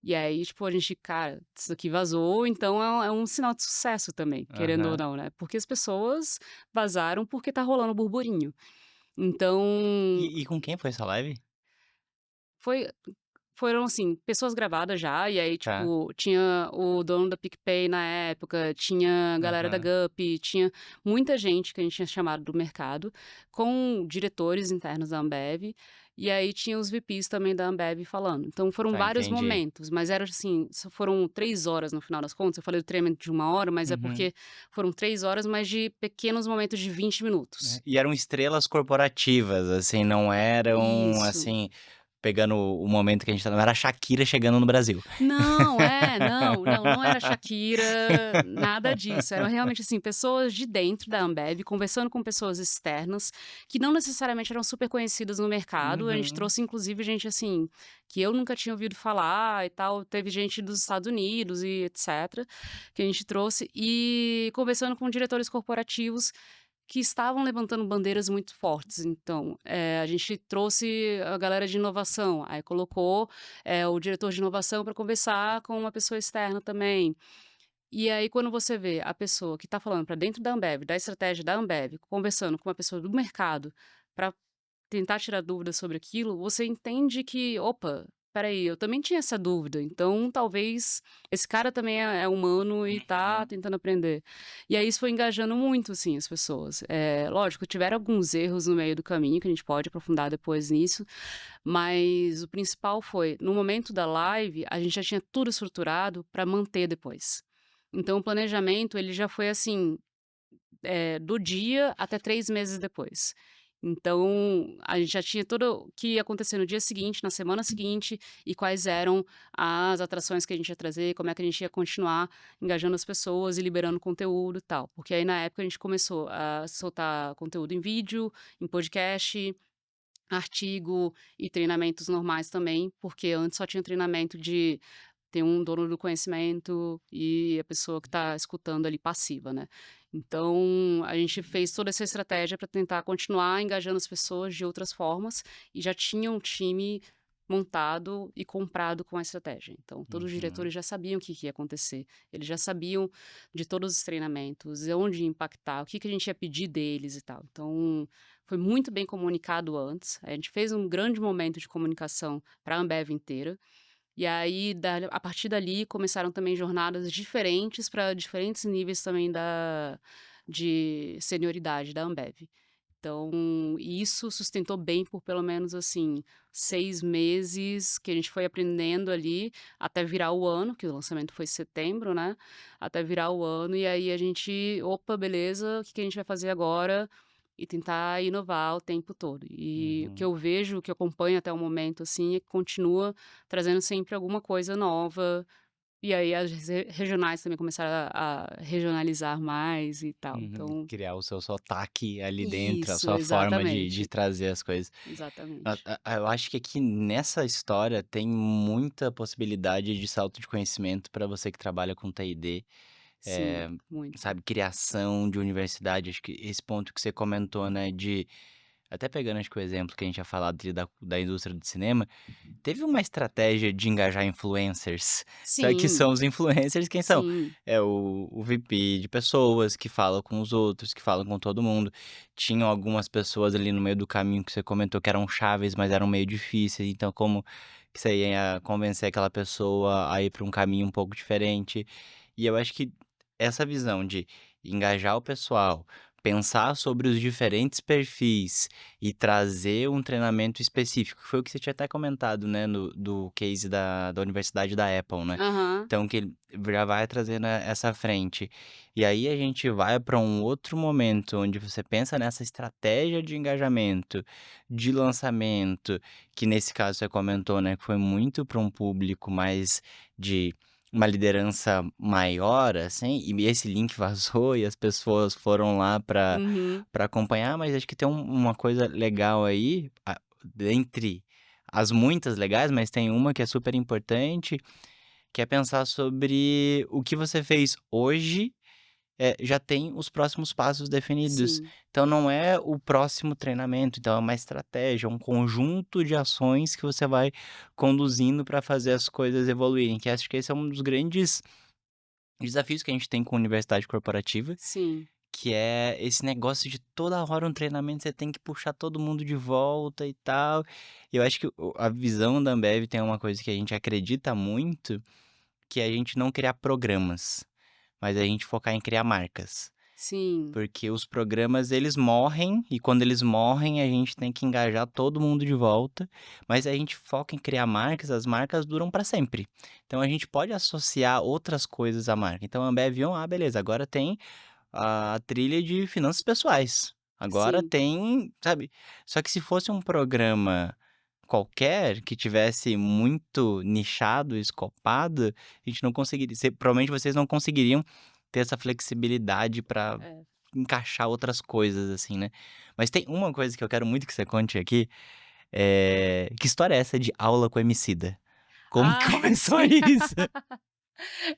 E aí, tipo, a gente: "Cara, isso aqui vazou, então é um sinal de sucesso também, querendo ou Aham. não, né", porque as pessoas vazaram porque tá rolando burburinho. Então, E com quem foi essa live? foi foram, assim, pessoas gravadas já, e aí, Tá. tipo, tinha o dono da PicPay na época, tinha a galera da Aham. Gup, tinha muita gente que a gente tinha chamado do mercado, com diretores internos da Ambev, e aí tinha os VPs também da Ambev falando. Então foram Tá, vários entendi. momentos, mas era assim, foram 3 horas no final das contas, eu falei do treinamento de 1 hora, mas é Uhum. porque foram 3 horas, mas de pequenos momentos de 20 É, minutos. e eram estrelas corporativas, assim, não eram, Isso. assim, pegando o momento que a gente tá, não era a Shakira chegando no Brasil. Não, não era Shakira, nada disso, eram realmente, assim, pessoas de dentro da Ambev, conversando com pessoas externas, que não necessariamente eram super conhecidas no mercado, a gente Uhum. trouxe inclusive gente, assim, que eu nunca tinha ouvido falar e tal, teve gente dos Estados Unidos e etcétera, que a gente trouxe, e conversando com diretores corporativos que estavam levantando bandeiras muito fortes. Então, a gente trouxe a galera de inovação, aí colocou, o diretor de inovação para conversar com uma pessoa externa também. E aí, quando você vê a pessoa que está falando para dentro da Ambev, da estratégia da Ambev, conversando com uma pessoa do mercado para tentar tirar dúvidas sobre aquilo, você entende que: "Opa, espera aí, eu também tinha essa dúvida, então talvez esse cara também é humano e tá Uhum. tentando aprender". E aí isso foi engajando muito, assim, as pessoas. Lógico, tiveram alguns erros no meio do caminho, que a gente pode aprofundar depois nisso, mas o principal foi, no momento da live, a gente já tinha tudo estruturado para manter depois. Então o planejamento, ele já foi assim, do dia até 3 meses depois. Então, a gente já tinha tudo o que ia acontecer no dia seguinte, na semana seguinte, e quais eram as atrações que a gente ia trazer, como é que a gente ia continuar engajando as pessoas e liberando conteúdo e tal. Porque aí, na época, a gente começou a soltar conteúdo em vídeo, em podcast, artigo e treinamentos normais também, porque antes só tinha treinamento de tem um dono do conhecimento e a pessoa que está escutando ali passiva, né. Então, a gente fez toda essa estratégia para tentar continuar engajando as pessoas de outras formas, e já tinha um time montado e comprado com a estratégia. Então, todos os Uhum. diretores já sabiam o que que ia acontecer, eles já sabiam de todos os treinamentos, e onde ia impactar, o que que a gente ia pedir deles e tal. Então, foi muito bem comunicado antes, a gente fez um grande momento de comunicação para a Ambev inteira, e aí, a partir dali, começaram também jornadas diferentes para diferentes níveis também de senioridade da Ambev. Então, isso sustentou bem por pelo menos, assim, 6 meses que a gente foi aprendendo ali, até virar o ano, que o lançamento foi em setembro, né, até virar o ano, e aí a gente: "Opa, beleza, o que que a gente vai fazer agora?" E tentar inovar o tempo todo. E o que Uhum. eu vejo, o que eu acompanho até o momento, assim, é que continua trazendo sempre alguma coisa nova, e aí as regionais também começaram a regionalizar mais e tal, Uhum. então Criar o seu sotaque ali dentro, a isso, sua forma de exatamente, trazer as coisas. exatamente. Eu acho que aqui nessa história tem muita possibilidade de salto de conhecimento para você que trabalha com TID, Sim, eh, muito. sabe, criação de universidade. Acho que esse ponto que você comentou, né, de até pegando acho que o exemplo que a gente tinha falado ali da indústria do cinema, teve uma estratégia de engajar influencers, só que Sim, são os influencers quem são? sim. É o VP de pessoas que fala com os outros, que falam com todo mundo. Tinham algumas pessoas ali no meio do caminho que você comentou que eram chaves, mas eram meio difíceis, então como que você ia convencer aquela pessoa a ir para um caminho um pouco diferente? E eu acho que essa visão de engajar o pessoal, pensar sobre os diferentes perfis e trazer um treinamento específico, que foi o que você tinha até comentado, né, no do case da universidade da Apple, né. Aham, Então que ele já vai trazendo essa frente. E aí a gente vai para um outro momento onde você pensa nessa estratégia de engajamento, de lançamento, que nesse caso você comentou, né, que foi muito para um público mais de uma liderança maior, assim, e esse link vazou e as pessoas foram lá uhum, para acompanhar, mas acho que tem uma coisa legal aí, dentre as muitas legais, mas tem uma que é super importante, que é pensar sobre o que você fez hoje, já tem os próximos passos definidos. sim, Então não é o próximo treinamento, então é uma estratégia, um conjunto de ações que você vai conduzindo para fazer as coisas evoluírem, que acho que esse é um dos grandes desafios que a gente tem com universidade corporativa, sim, que é esse negócio de toda hora um treinamento, você tem que puxar todo mundo de volta e tal. E eu acho que a visão da Ambev tem uma coisa que a gente acredita muito, que é a gente não criar programas, mas a gente focar em criar marcas. Sim, Porque os programas eles morrem, e quando eles morrem a gente tem que engajar todo mundo de volta, mas a gente foca em criar marcas, as marcas duram para sempre. Então a gente pode associar outras coisas à marca. Então a Ambev On, ah, beleza, agora tem a trilha de finanças pessoais, agora sim. tem, sabe. Só que se fosse um programa qualquer, que tivesse muito nichado, escopado, a gente não conseguiria provavelmente vocês não conseguiriam ter essa flexibilidade para É. encaixar outras coisas, assim, né. Mas tem uma coisa que eu quero muito que você conte aqui, que história é essa de aula com Emicida? Como que Ah, começou sim. isso?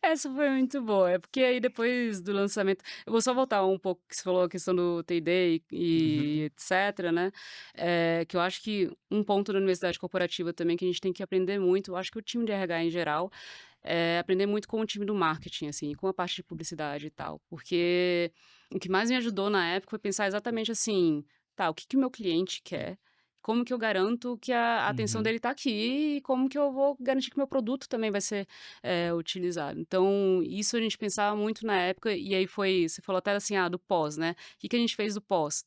Essa foi muito boa. É porque aí depois do lançamento eu vou só voltar um pouco que você falou a questão do T&D e Uhum, etcétera, né, que eu acho que um ponto da universidade corporativa também que a gente tem que aprender muito, eu acho que o time de RH em geral, aprender muito com o time do marketing, assim, com a parte de publicidade e tal. Porque o que mais me ajudou na época foi pensar exatamente assim: "Tá, o que que o meu cliente quer? Como que eu garanto que a atenção uhum. dele está aqui e como que eu vou garantir que meu produto também vai ser utilizado. Então, isso a gente pensava muito na época, e aí foi você falou até assim, do pós, né. O que que a gente fez do pós?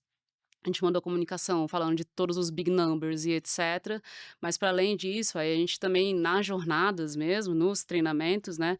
A gente mandou comunicação falando de todos os big numbers e etcétera, mas para além disso, aí a gente também nas jornadas mesmo, nos treinamentos, né,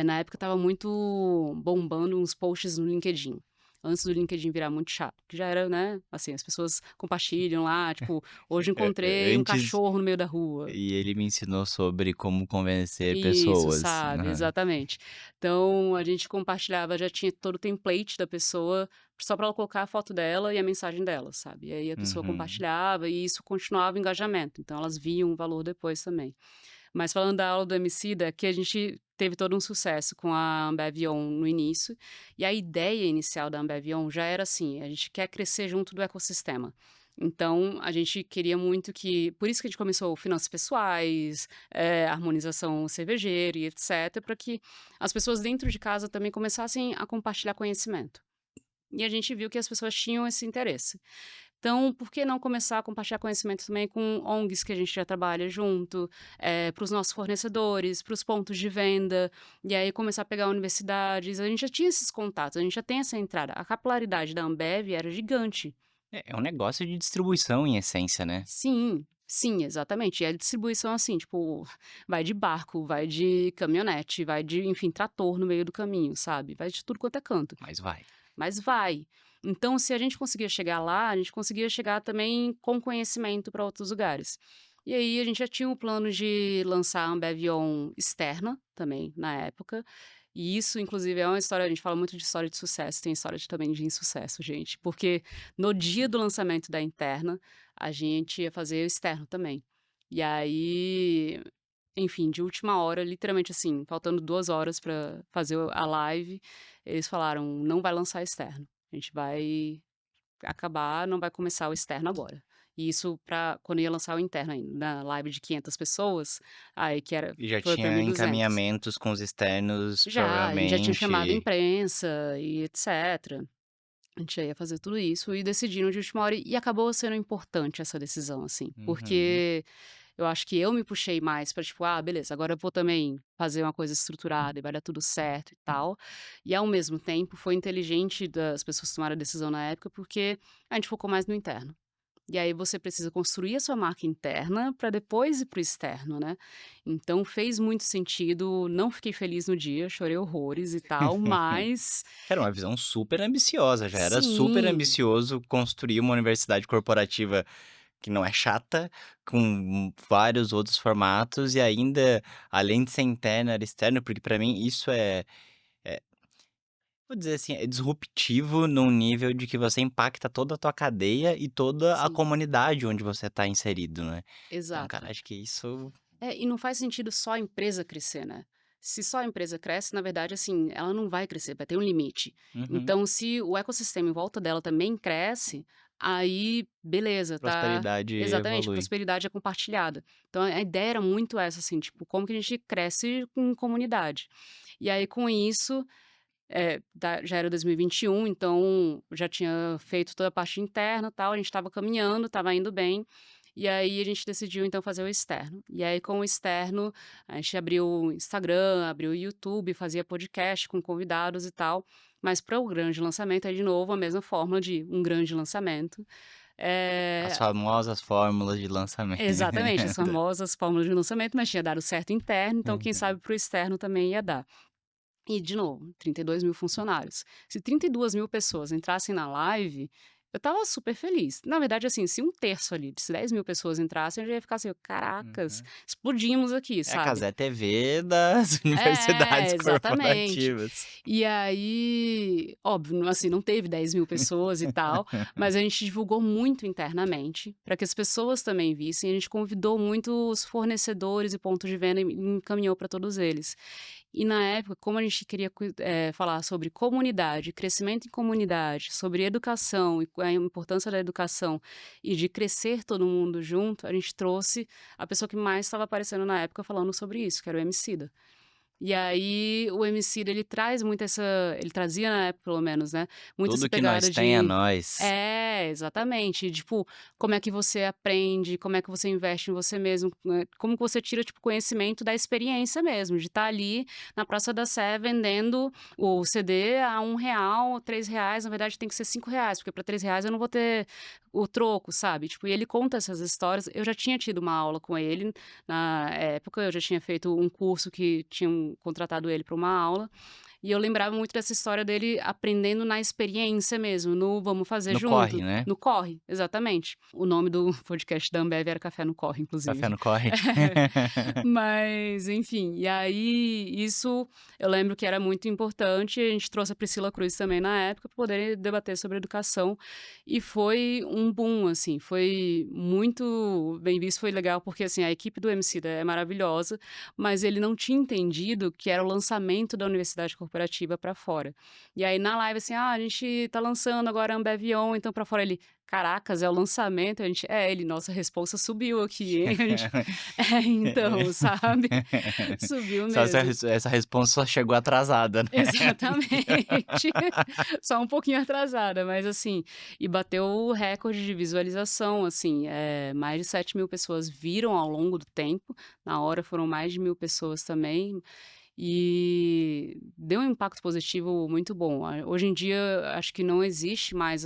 na época estava muito bombando uns posts no LinkedIn, antes do LinkedIn virar muito chato, que já era, né, assim, as pessoas compartilham lá, tipo: "Hoje encontrei um Antes cachorro no meio da rua". e ele me ensinou sobre como convencer Isso, pessoas. sabe, Aham. exatamente. Então a gente compartilhava, já tinha todo o template da pessoa, só para ela colocar a foto dela e a mensagem dela, sabe. E aí a pessoa Uhum. compartilhava e isso continuava o engajamento, então elas viam o valor depois também. Mas falando da aula do Emicida, que a gente teve todo um sucesso com a Ambev On no início, e a ideia inicial da Ambev On já era assim, a gente quer crescer junto do ecossistema. Então, a gente queria muito que por isso que a gente começou finanças pessoais, harmonização cervejeira e etcétera, para que as pessoas dentro de casa também começassem a compartilhar conhecimento. E a gente viu que as pessoas tinham esse interesse. Então, por que não começar a compartilhar conhecimento também com ONGs que a gente já trabalha junto, para os nossos fornecedores, para os pontos de venda, e aí começar a pegar universidades. A gente já tinha esses contatos, a gente já tem essa entrada. A capilaridade da Ambev era gigante. É um negócio de distribuição em essência, né. Sim, sim, exatamente. E a distribuição, assim, tipo, vai de barco, vai de caminhonete, vai de, enfim, trator no meio do caminho, sabe? Vai de tudo quanto é canto. Mas vai. Mas vai. Então, se a gente conseguia chegar lá, a gente conseguia chegar também com conhecimento para outros lugares. E aí a gente já tinha o plano de lançar a Ambev On externa também na época. E isso, inclusive, é uma história, a gente fala muito de história de sucesso, tem história também de insucesso, gente. Porque no dia do lançamento da interna, a gente ia fazer o externo também. E aí, enfim, de última hora, literalmente assim, faltando 2 horas para fazer a live, eles falaram: "Não vai lançar externo, a gente vai acabar, não vai começar o externo agora". E isso para quando ia lançar o interno ainda, na live de 500 pessoas, aí que era E já foi para tinha 1.200. encaminhamentos com os externos, Já, a gente já tinha chamado a provavelmente. imprensa e etcétera. A gente já ia fazer tudo isso e decidiram de última hora e acabou sendo importante essa decisão, assim, Uhum. porque eu acho que eu me puxei mais pra tipo: "Ah, beleza, agora eu vou também fazer uma coisa estruturada e vai dar tudo certo e tal". E ao mesmo tempo foi inteligente das pessoas que tomaram a decisão na época, porque a gente focou mais no interno. E aí você precisa construir a sua marca interna para depois ir para o externo, né. Então fez muito sentido, não fiquei feliz no dia, chorei horrores e tal, mas Era uma visão super ambiciosa, já era super sim, ambicioso construir uma universidade corporativa que não é chata, com vários outros formatos e ainda, além de ser interna, era externo, porque pra mim isso é vou dizer assim, é disruptivo num nível de que você impacta toda a tua cadeia e toda a sim, comunidade onde você tá inserido, né. Então, cara, exato. acho que isso E não faz sentido só a empresa crescer, né. Se só a empresa cresce, na verdade, assim, ela não vai crescer, vai ter um limite. uhum. Então se o ecossistema em volta dela também cresce, aí beleza, tá Prosperidade exatamente, evolui. prosperidade é compartilhada. Então a ideia era muito essa, assim, tipo, como que a gente cresce com comunidade. E aí com isso, já era 2021, então já tinha feito toda a parte interna, tal, a gente estava caminhando, estava indo bem. E aí a gente decidiu então fazer o externo. E aí com o externo, a gente abriu o Instagram, abriu o YouTube, fazia podcast com convidados e tal, mas para o grande lançamento é de novo a mesma fórmula de um grande lançamento. As Eh famosas fórmulas de lançamento. Exatamente, as famosas fórmulas de lançamento, mas tinha dado certo interno, então quem Uhum. sabe para o externo também ia dar. E de novo, 32.000 funcionários. Se 32.000 pessoas entrassem na live, eu estava super feliz. Na verdade, assim, se um terço ali, se 10.000 pessoas entrassem, eu já ia ficar assim: "Caracas, Uhum. explodimos aqui", É a sabe. Cazé TV das universidades Exatamente. corporativas. E aí, óbvio, assim, não teve 10.000 pessoas e tal, mas a gente divulgou muito internamente, para que as pessoas também vissem, a gente convidou muitos fornecedores e pontos de venda e encaminhou para todos eles. E na época, como a gente queria falar sobre comunidade, crescimento em comunidade, sobre educação e a importância da educação e de crescer todo mundo junto, a gente trouxe a pessoa que mais estava aparecendo na época falando sobre isso, que era o Emicida. E aí o Emicida ele traz muito essa ele trazia na época pelo menos, né, muito essa Tudo que nós pegada tem é de nós. exatamente, tipo, como é que você aprende, como é que você investe em você mesmo, como que você tira, tipo, conhecimento da experiência mesmo, de estar ali na Praça da Sé vendendo o CD a R$ 1, R$ 3, na verdade tem que ser R$ 5, porque para R$ 3 eu não vou ter o troco, sabe, tipo, e ele conta essas histórias, eu já tinha tido uma aula com ele, na época eu já tinha feito um curso que tinham contratado ele para uma aula, e eu lembrava muito dessa história dele aprendendo na experiência mesmo, no "vamos fazer No corre, junto", né. no corre, exatamente. O nome do podcast da Ambev era Café no Corre, Café inclusive. no corre. Mas, enfim, e aí isso eu lembro que era muito importante, a gente trouxe a Priscila Cruz também na época para poder debater sobre educação, e foi um boom, assim, foi muito bem visto, foi legal porque, assim, a equipe do Emicida é maravilhosa, mas ele não tinha entendido que era o lançamento da universidade corporativa para fora. E aí na live assim: "Ah, a gente tá lançando agora a Ambev On", então para fora ele: "Caracas, é o lançamento?" A gente: "É", ele: "Nossa, a responsa subiu aqui, hein". A gente: "É, então", sabe. Subiu Só mesmo. essa resposta só chegou atrasada, né. Exatamente. Só um pouquinho atrasada, mas assim, e bateu o recorde de visualização, assim, mais de 7.000 pessoas viram ao longo do tempo, na hora foram mais de 1.000 pessoas também, e deu um impacto positivo muito bom. Hoje em dia, acho que não existe mais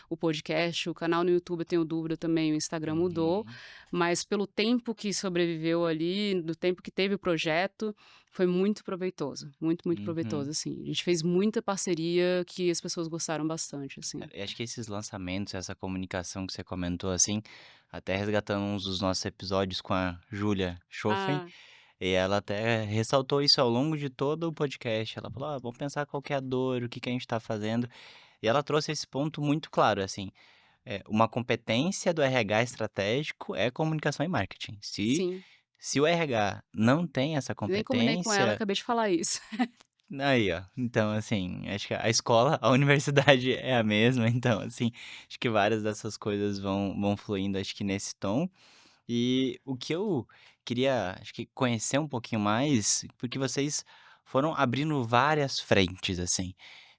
o podcast, o canal no YouTube eu tenho dúvida também, o Instagram mudou, Uhum, mas pelo tempo que sobreviveu ali, do tempo que teve o projeto, foi muito proveitoso, muito, muito proveitoso, uhum. assim. A gente fez muita parceria que as pessoas gostaram bastante, assim. Cara, eu acho que esses lançamentos, essa comunicação que você comentou, assim, até resgatando uns dos nossos episódios com a Júlia Schoffen, Ah, e ela até ressaltou isso ao longo de todo o podcast. Ela falou: "Ah, vamos pensar qual que é a dor, o que que a gente tá fazendo". E ela trouxe esse ponto muito claro, assim, uma competência do RH estratégico é comunicação e marketing. sim. Se o RH não tem essa Nem combinei com ela, competência, acabei de falar isso. aí, ó. Então, assim, acho que a escola, a universidade é a mesma, então, assim, acho que várias dessas coisas vão fluindo, acho que nesse tom. E o que eu queria, acho que conhecer um pouquinho mais, porque vocês foram abrindo várias frentes, assim.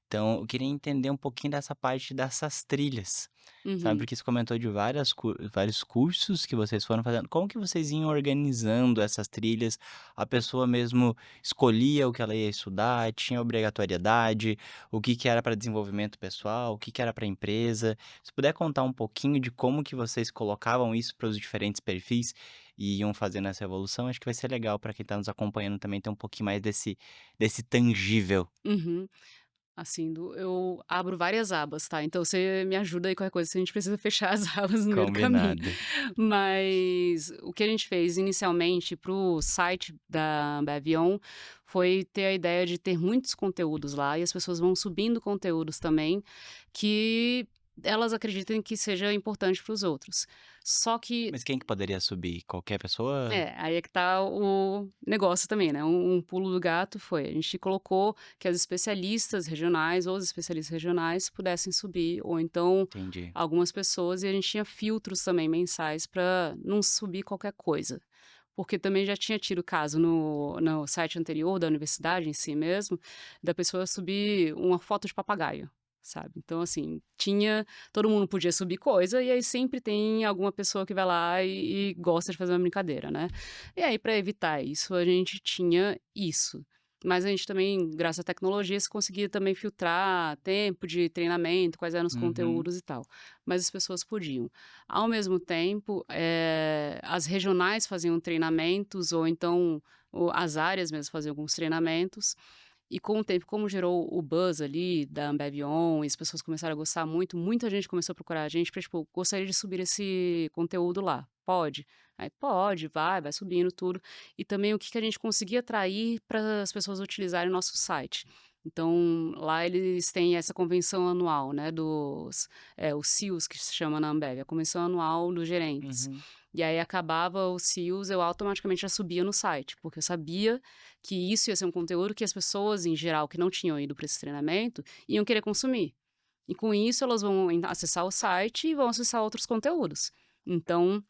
Então, eu queria entender um pouquinho dessa parte dessas trilhas, sabe, Uhum. porque você comentou de vários cursos que vocês foram fazendo. Como que vocês iam organizando essas trilhas? A pessoa mesmo escolhia o que ela ia estudar, tinha obrigatoriedade, o que que era para desenvolvimento pessoal, o que que era para empresa? Se puder contar um pouquinho de como que vocês colocavam isso para os diferentes perfis e iam fazendo essa evolução, acho que vai ser legal para quem está nos acompanhando também ter um pouquinho mais desse tangível. Uhum. Assim, eu abro várias abas, tá, então você me ajuda aí qualquer coisa, se a gente precisa fechar as abas no meio do caminho. Combinado. Mas o que a gente fez inicialmente para o site da Bevion foi ter a ideia de ter muitos conteúdos lá e as pessoas vão subindo conteúdos também que elas acreditem que seja importante para os outros. Só que Mas quem que poderia subir? Qualquer pessoa? aí é que tá o negócio também, né, um pulo do gato foi, a gente colocou que as especialistas regionais ou os especialistas regionais pudessem subir, ou então Entendi. algumas pessoas, e a gente tinha filtros também mensais para não subir qualquer coisa. Porque também já tinha tido caso no site anterior da universidade em si mesmo, da pessoa subir uma foto de papagaio. sabe. Então, assim, todo mundo podia subir coisa, e aí sempre tem alguma pessoa que vai lá e gosta de fazer uma brincadeira, né. E aí, para evitar isso, a gente tinha isso. Mas a gente também, graças à tecnologia, se conseguia também filtrar tempo de treinamento, quais eram os Uhum, conteúdos e tal, mas as pessoas podiam. Ao mesmo tempo, as regionais faziam treinamentos ou então as áreas mesmo faziam alguns treinamentos, e com o tempo, como gerou o buzz ali da Ambev On, e as pessoas começaram a gostar muito, muita gente começou a procurar a gente pra, tipo: "Gostaria de subir esse conteúdo lá, pode?" Aí: "Pode", vai subindo tudo. E também o que que a gente conseguia atrair para as pessoas utilizarem o nosso site. Então, lá eles têm essa convenção anual, né, os CIOs que se chama na Ambev, a convenção anual dos gerentes. uhum. E aí acabava os CIOs, eu automaticamente já subia no site, porque eu sabia que isso ia ser um conteúdo que as pessoas, em geral, que não tinham ido para esse treinamento, iam querer consumir. E com isso elas vão acessar o site e vão acessar outros conteúdos. Então,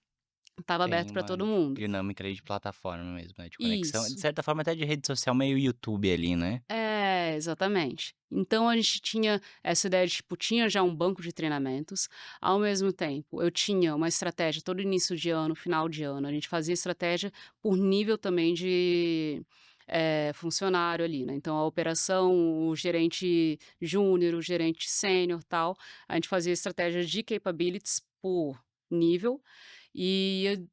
estava Tem aberto para uma todo mundo. dinâmica ali de plataforma mesmo, né, de conexão, de Isso. certa forma até de rede social, meio YouTube ali, né? É, exatamente. Então a gente tinha essa ideia de, tipo, tinha já um banco de treinamentos, ao mesmo tempo eu tinha uma estratégia todo início de ano, final de ano, a gente fazia estratégia por nível também de, funcionário ali, né, então a operação, o gerente júnior, o gerente sênior, tal, a gente fazia estratégia de capabilities por nível, e ia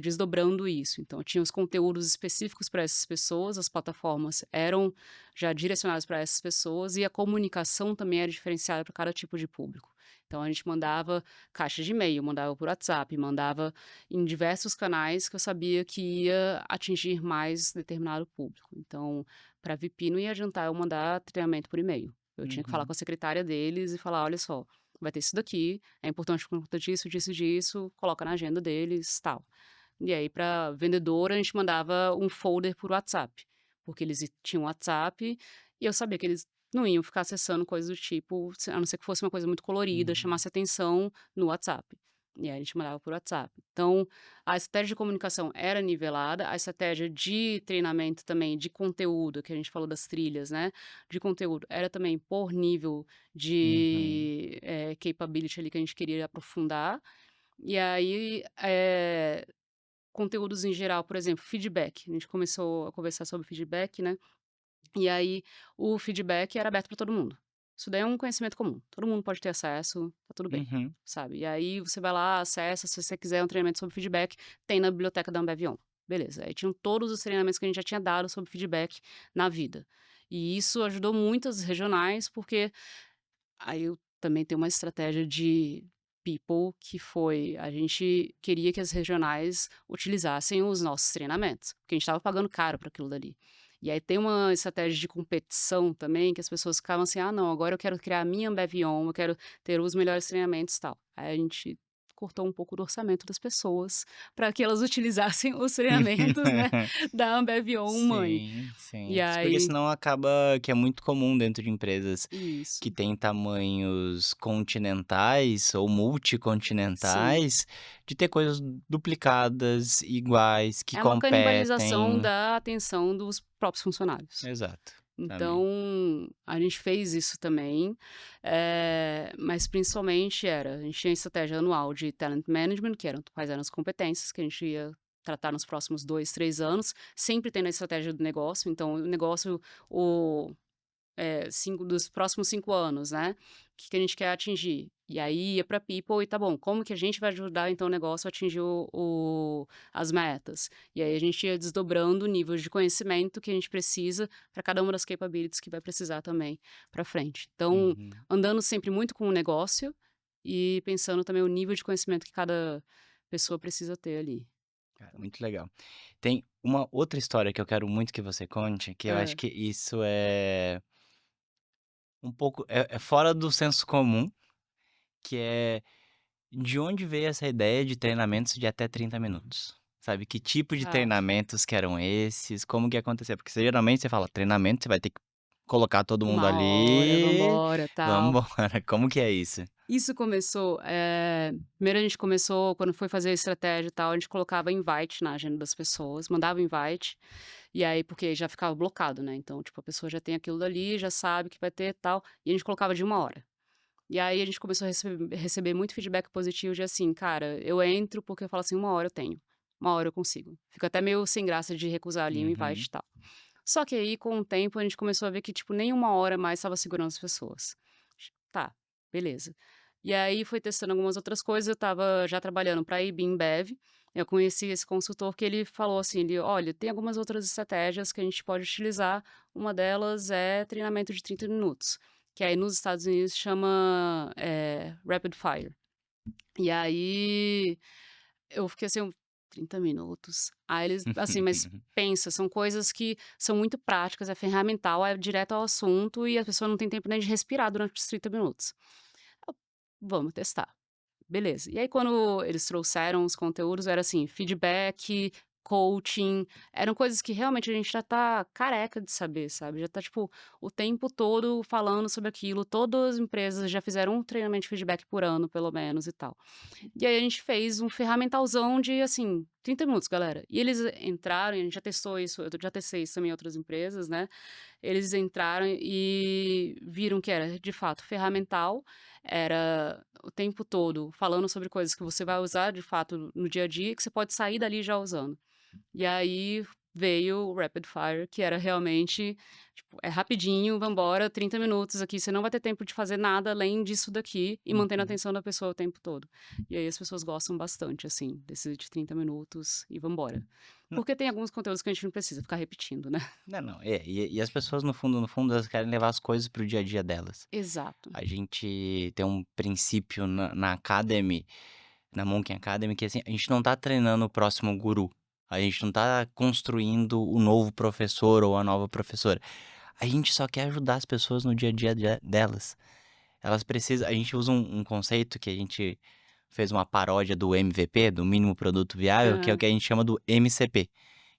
desdobrando isso. Então tinha os conteúdos específicos para essas pessoas, as plataformas eram já direcionadas para essas pessoas e a comunicação também era diferenciada para cada tipo de público. Então a gente mandava caixa de e-mail, mandava por WhatsApp, mandava em diversos canais que eu sabia que ia atingir mais determinado público. Então, para VP não ia adiantar eu mandar treinamento por e-mail. Eu tinha que falar com Uhum, a secretária deles e falar: "Olha só, vai ter isso daqui, é importante por conta disso, disso, disso, coloca na agenda deles, tal". E aí para vendedora a gente mandava um folder por WhatsApp, porque eles tinham WhatsApp e eu sabia que eles não iam ficar acessando coisas do tipo, a não ser que fosse uma coisa muito colorida, uhum, chamasse atenção no WhatsApp. E aí a gente mandava por WhatsApp. Então, a estratégia de comunicação era nivelada, a estratégia de treinamento também, de conteúdo, que a gente falou das trilhas, né, de conteúdo, era também por nível uhum, de, capability ali que a gente queria aprofundar. E aí, conteúdos em geral, por exemplo, feedback, a gente começou a conversar sobre feedback, né, e aí o feedback era aberto para todo mundo. Isso daí é um conhecimento comum, todo mundo pode ter acesso, tá tudo bem, uhum. sabe. E aí você vai lá, acessa, se você quiser um treinamento sobre feedback, tem na biblioteca da Ambev On. Beleza, aí tinham todos os treinamentos que a gente já tinha dado sobre feedback na vida. E isso ajudou muito as regionais, porque aí eu também tenho uma estratégia de people, que foi, a gente queria que as regionais utilizassem os nossos treinamentos, porque a gente estava pagando caro para aquilo dali. E aí tem uma estratégia de competição também, que as pessoas ficavam assim: "Ah não, agora eu quero criar a minha Ambev On, eu quero ter os melhores treinamentos", e tal. Aí a gente cortou um pouco do orçamento das pessoas, para que elas utilizassem os treinamentos, né, da Ambev On mãe. Sim, E sim. Porque aí senão acaba que é muito comum dentro de empresas isso, que têm tamanhos continentais ou sim. multicontinentais, de ter coisas duplicadas, iguais, que É uma canibalização competem. da atenção dos próprios funcionários. Exato, também. Então, a gente fez isso também, mas principalmente a gente tinha estratégia anual de talent management, que eram quais eram as competências que a gente ia tratar nos próximos 2, 3 anos, sempre tendo a estratégia do negócio, então o negócio, o 5 dos próximos 5 anos, né, o que que a gente quer atingir? E aí ia para people e tá bom, como que a gente vai ajudar então o negócio a atingir as metas? E aí a gente ia desdobrando níveis de conhecimento que a gente precisa para cada uma das capabilities que vai precisar também para frente. Então, Uhum. andando sempre muito com o negócio e pensando também o nível de conhecimento que cada pessoa precisa ter ali. Cara, muito legal. Tem uma outra história que eu quero muito que você conte, que eu acho Hã. que isso é um pouco é fora do senso comum, que é de onde veio essa ideia de treinamentos de até 30 minutos? Sabe, que tipo de Ah, treinamentos que eram esses? Como que aconteceu? Porque você geralmente você fala: "Treinamento, você vai ter que colocar todo mundo 1 hora, ali, vambora, vamos tal. embora". Como que é isso? Isso começou, primeiro a gente começou quando foi fazer a estratégia e tal, a gente colocava invite na agenda das pessoas, mandava invite, E aí porque já ficava blocado, né, então, tipo, a pessoa já tem aquilo dali, já sabe que vai ter tal, e a gente colocava de 1 hora. E aí a gente começou a receber muito feedback positivo de assim: "Cara, eu entro porque eu falo assim: 1 hora eu tenho, 1 hora eu consigo". Fico até meio sem graça de recusar ali um invite Uhum. e tal. Só que aí, com o tempo, a gente começou a ver que, tipo, nem 1 hora mais estava segurando as pessoas. Tá, beleza. E aí foi testando algumas outras coisas, eu estava já trabalhando para a IB InBev, eu conheci esse consultor que ele falou assim, ele: "Olha, tem algumas outras estratégias que a gente pode utilizar, uma delas é treinamento de 30 minutos", que aí nos Estados Unidos chama, rapid fire. E aí eu fiquei assim, 30 minutos. Aí eles assim, mas pensa, são coisas que são muito práticas, é ferramental, é direto ao assunto e a pessoa não tem tempo nem de respirar durante os 30 minutos. Eu: "Vamos testar". Beleza. E aí quando eles trouxeram os conteúdos era assim, feedback, coaching, eram coisas que realmente a gente já tá careca de saber, sabe, já tá, tipo, o tempo todo falando sobre aquilo, todas as empresas já fizeram um treinamento de feedback por ano, pelo menos, e tal. E aí a gente fez um ferramentalzão de, assim, 30 minutos, galera. E eles entraram, e a gente já testou isso, eu já testei isso também em outras empresas, né, eles entraram e viram que era, de fato, ferramental, era o tempo todo falando sobre coisas que você vai usar, de fato, no dia a dia, que você pode sair dali já usando. E aí veio o rapid fire, que era realmente, tipo, é rapidinho, vamos embora, 30 minutos aqui, você não vai ter tempo de fazer nada além disso daqui, e mantendo a Uhum. atenção da pessoa o tempo todo. E aí as pessoas gostam bastante, assim, desse de 30 minutos e vamos embora. Não, Porque tem alguns conteúdos que a gente não precisa ficar repetindo, né. não, e as pessoas no fundo, elas querem levar as coisas para o dia a dia delas. Exato. A gente tem um princípio na Academy, na Monk Academy, que, assim, a gente não tá treinando o próximo guru, a gente não tá construindo o novo professor ou a nova professora. A gente só quer ajudar as pessoas no dia a dia delas. Elas precisam a gente usa um conceito que a gente fez uma paródia do MVP, do mínimo produto viável, que é o Aham. que a gente chama do MCP,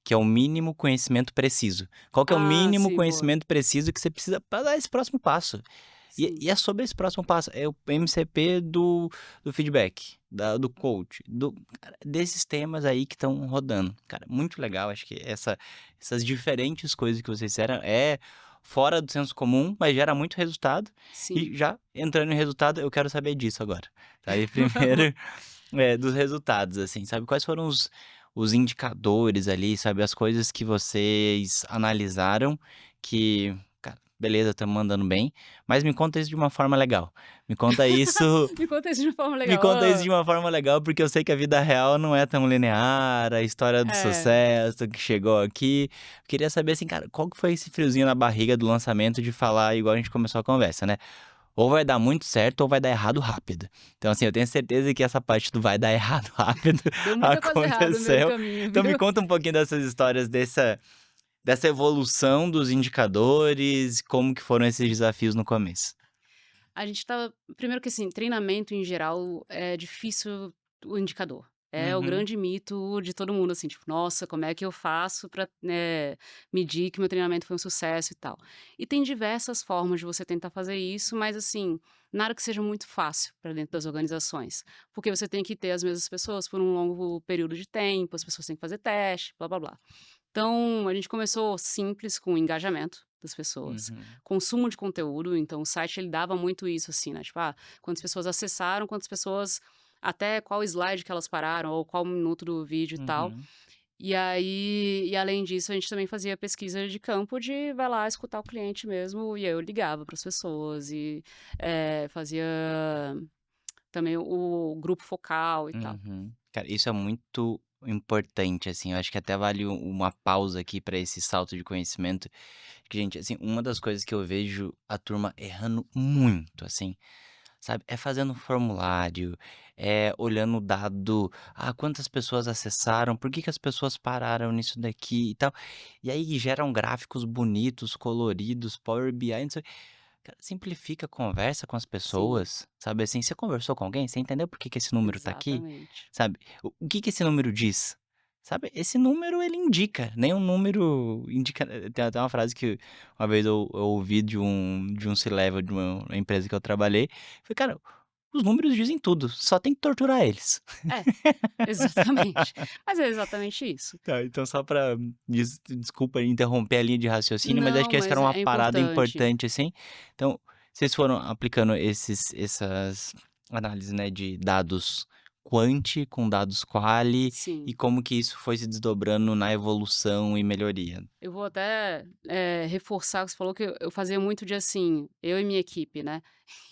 que é o mínimo conhecimento preciso. Qual que é o Ah, mínimo sim, boa. conhecimento preciso que você precisa para dar esse próximo passo? E Sim, e é sobre esse próximo passo, é o MCP do feedback, do coach, cara, desses temas aí que estão rodando. Cara, muito legal, acho que essas diferentes coisas que vocês fizeram é fora do senso comum, mas gera muito resultado. sim. E já entrando em resultado, eu quero saber disso agora, tá? E Vamos. primeiro, dos resultados, assim, sabe, quais foram os indicadores ali, sabe, as coisas que vocês analisaram que, cara, beleza, estamos mandando bem, mas me conta isso de uma forma legal. Me conta isso Me conta isso de uma forma me legal. conta isso de uma forma legal, porque eu sei que a vida real não é tão linear, a história do É. sucesso que chegou aqui. Eu queria saber, assim, cara, qual que foi esse friozinho na barriga do lançamento de falar igual a gente começou a conversa, né? Ou vai dar muito certo ou vai dar errado rápido. Então, assim, eu tenho certeza que essa parte do vai dar errado rápido Deu muita coisa errada no meio do aconteceu. caminho, Então me viu. conta um pouquinho dessas histórias dessa evolução dos indicadores, como que foram esses desafios no começo. A gente estava primeiro que assim, treinamento em geral é difícil o indicador. É o Uhum, grande mito de todo mundo, assim, tipo: "Nossa, como é que eu faço pra, medir que meu treinamento foi um sucesso e tal?". E tem diversas formas de você tentar fazer isso, mas assim, nada que seja muito fácil para dentro das organizações, porque você tem que ter as mesmas pessoas por um longo período de tempo, as pessoas têm que fazer teste, blá-blá-blá. Então, a gente começou simples com o engajamento das pessoas, uhum, consumo de conteúdo, então o site ele dava muito isso, assim, né, tipo, quantas pessoas acessaram, quantas pessoas até qual slide que elas pararam ou qual minuto do vídeo e tal. uhum. E aí e além disso, a gente também fazia pesquisa de campo de vai lá escutar o cliente mesmo, e aí eu ligava para as pessoas e, fazia também o grupo focal e tal. Uhum. Cara, isso é muito importante, assim, eu acho que até vale uma pausa aqui para esse salto de conhecimento, que, gente, assim, uma das coisas que eu vejo a turma errando muito, assim, sabe, é fazendo um formulário, é olhando o dado, quantas pessoas acessaram, por que que as pessoas pararam nisso daqui e tal, e aí geram gráficos bonitos, coloridos, Power BI, não sei. Cara, simplifica a conversa com as Sim, pessoas, sabe, assim, você conversou com alguém, você entendeu por que que esse número tá aqui, exatamente. sabe, o que que esse número diz, sabe, esse número ele indica, nenhum número indica, tem até uma frase que uma vez eu ouvi de um C-level de uma empresa que eu trabalhei, falei: "Cara, os números dizem tudo, só tem que torturar eles. É, exatamente. Mas é exatamente isso. Tá, então só pra desculpa interromper a linha de raciocínio, mas acho Não, que essa mas era uma é parada importante. importante, assim. Então, vocês foram aplicando essas análises, né, de dados quanti com dados quali, e Sim. como que isso foi se desdobrando na evolução e melhoria? Eu vou até, reforçar o que você falou, que eu fazia muito de assim, eu e minha equipe, né,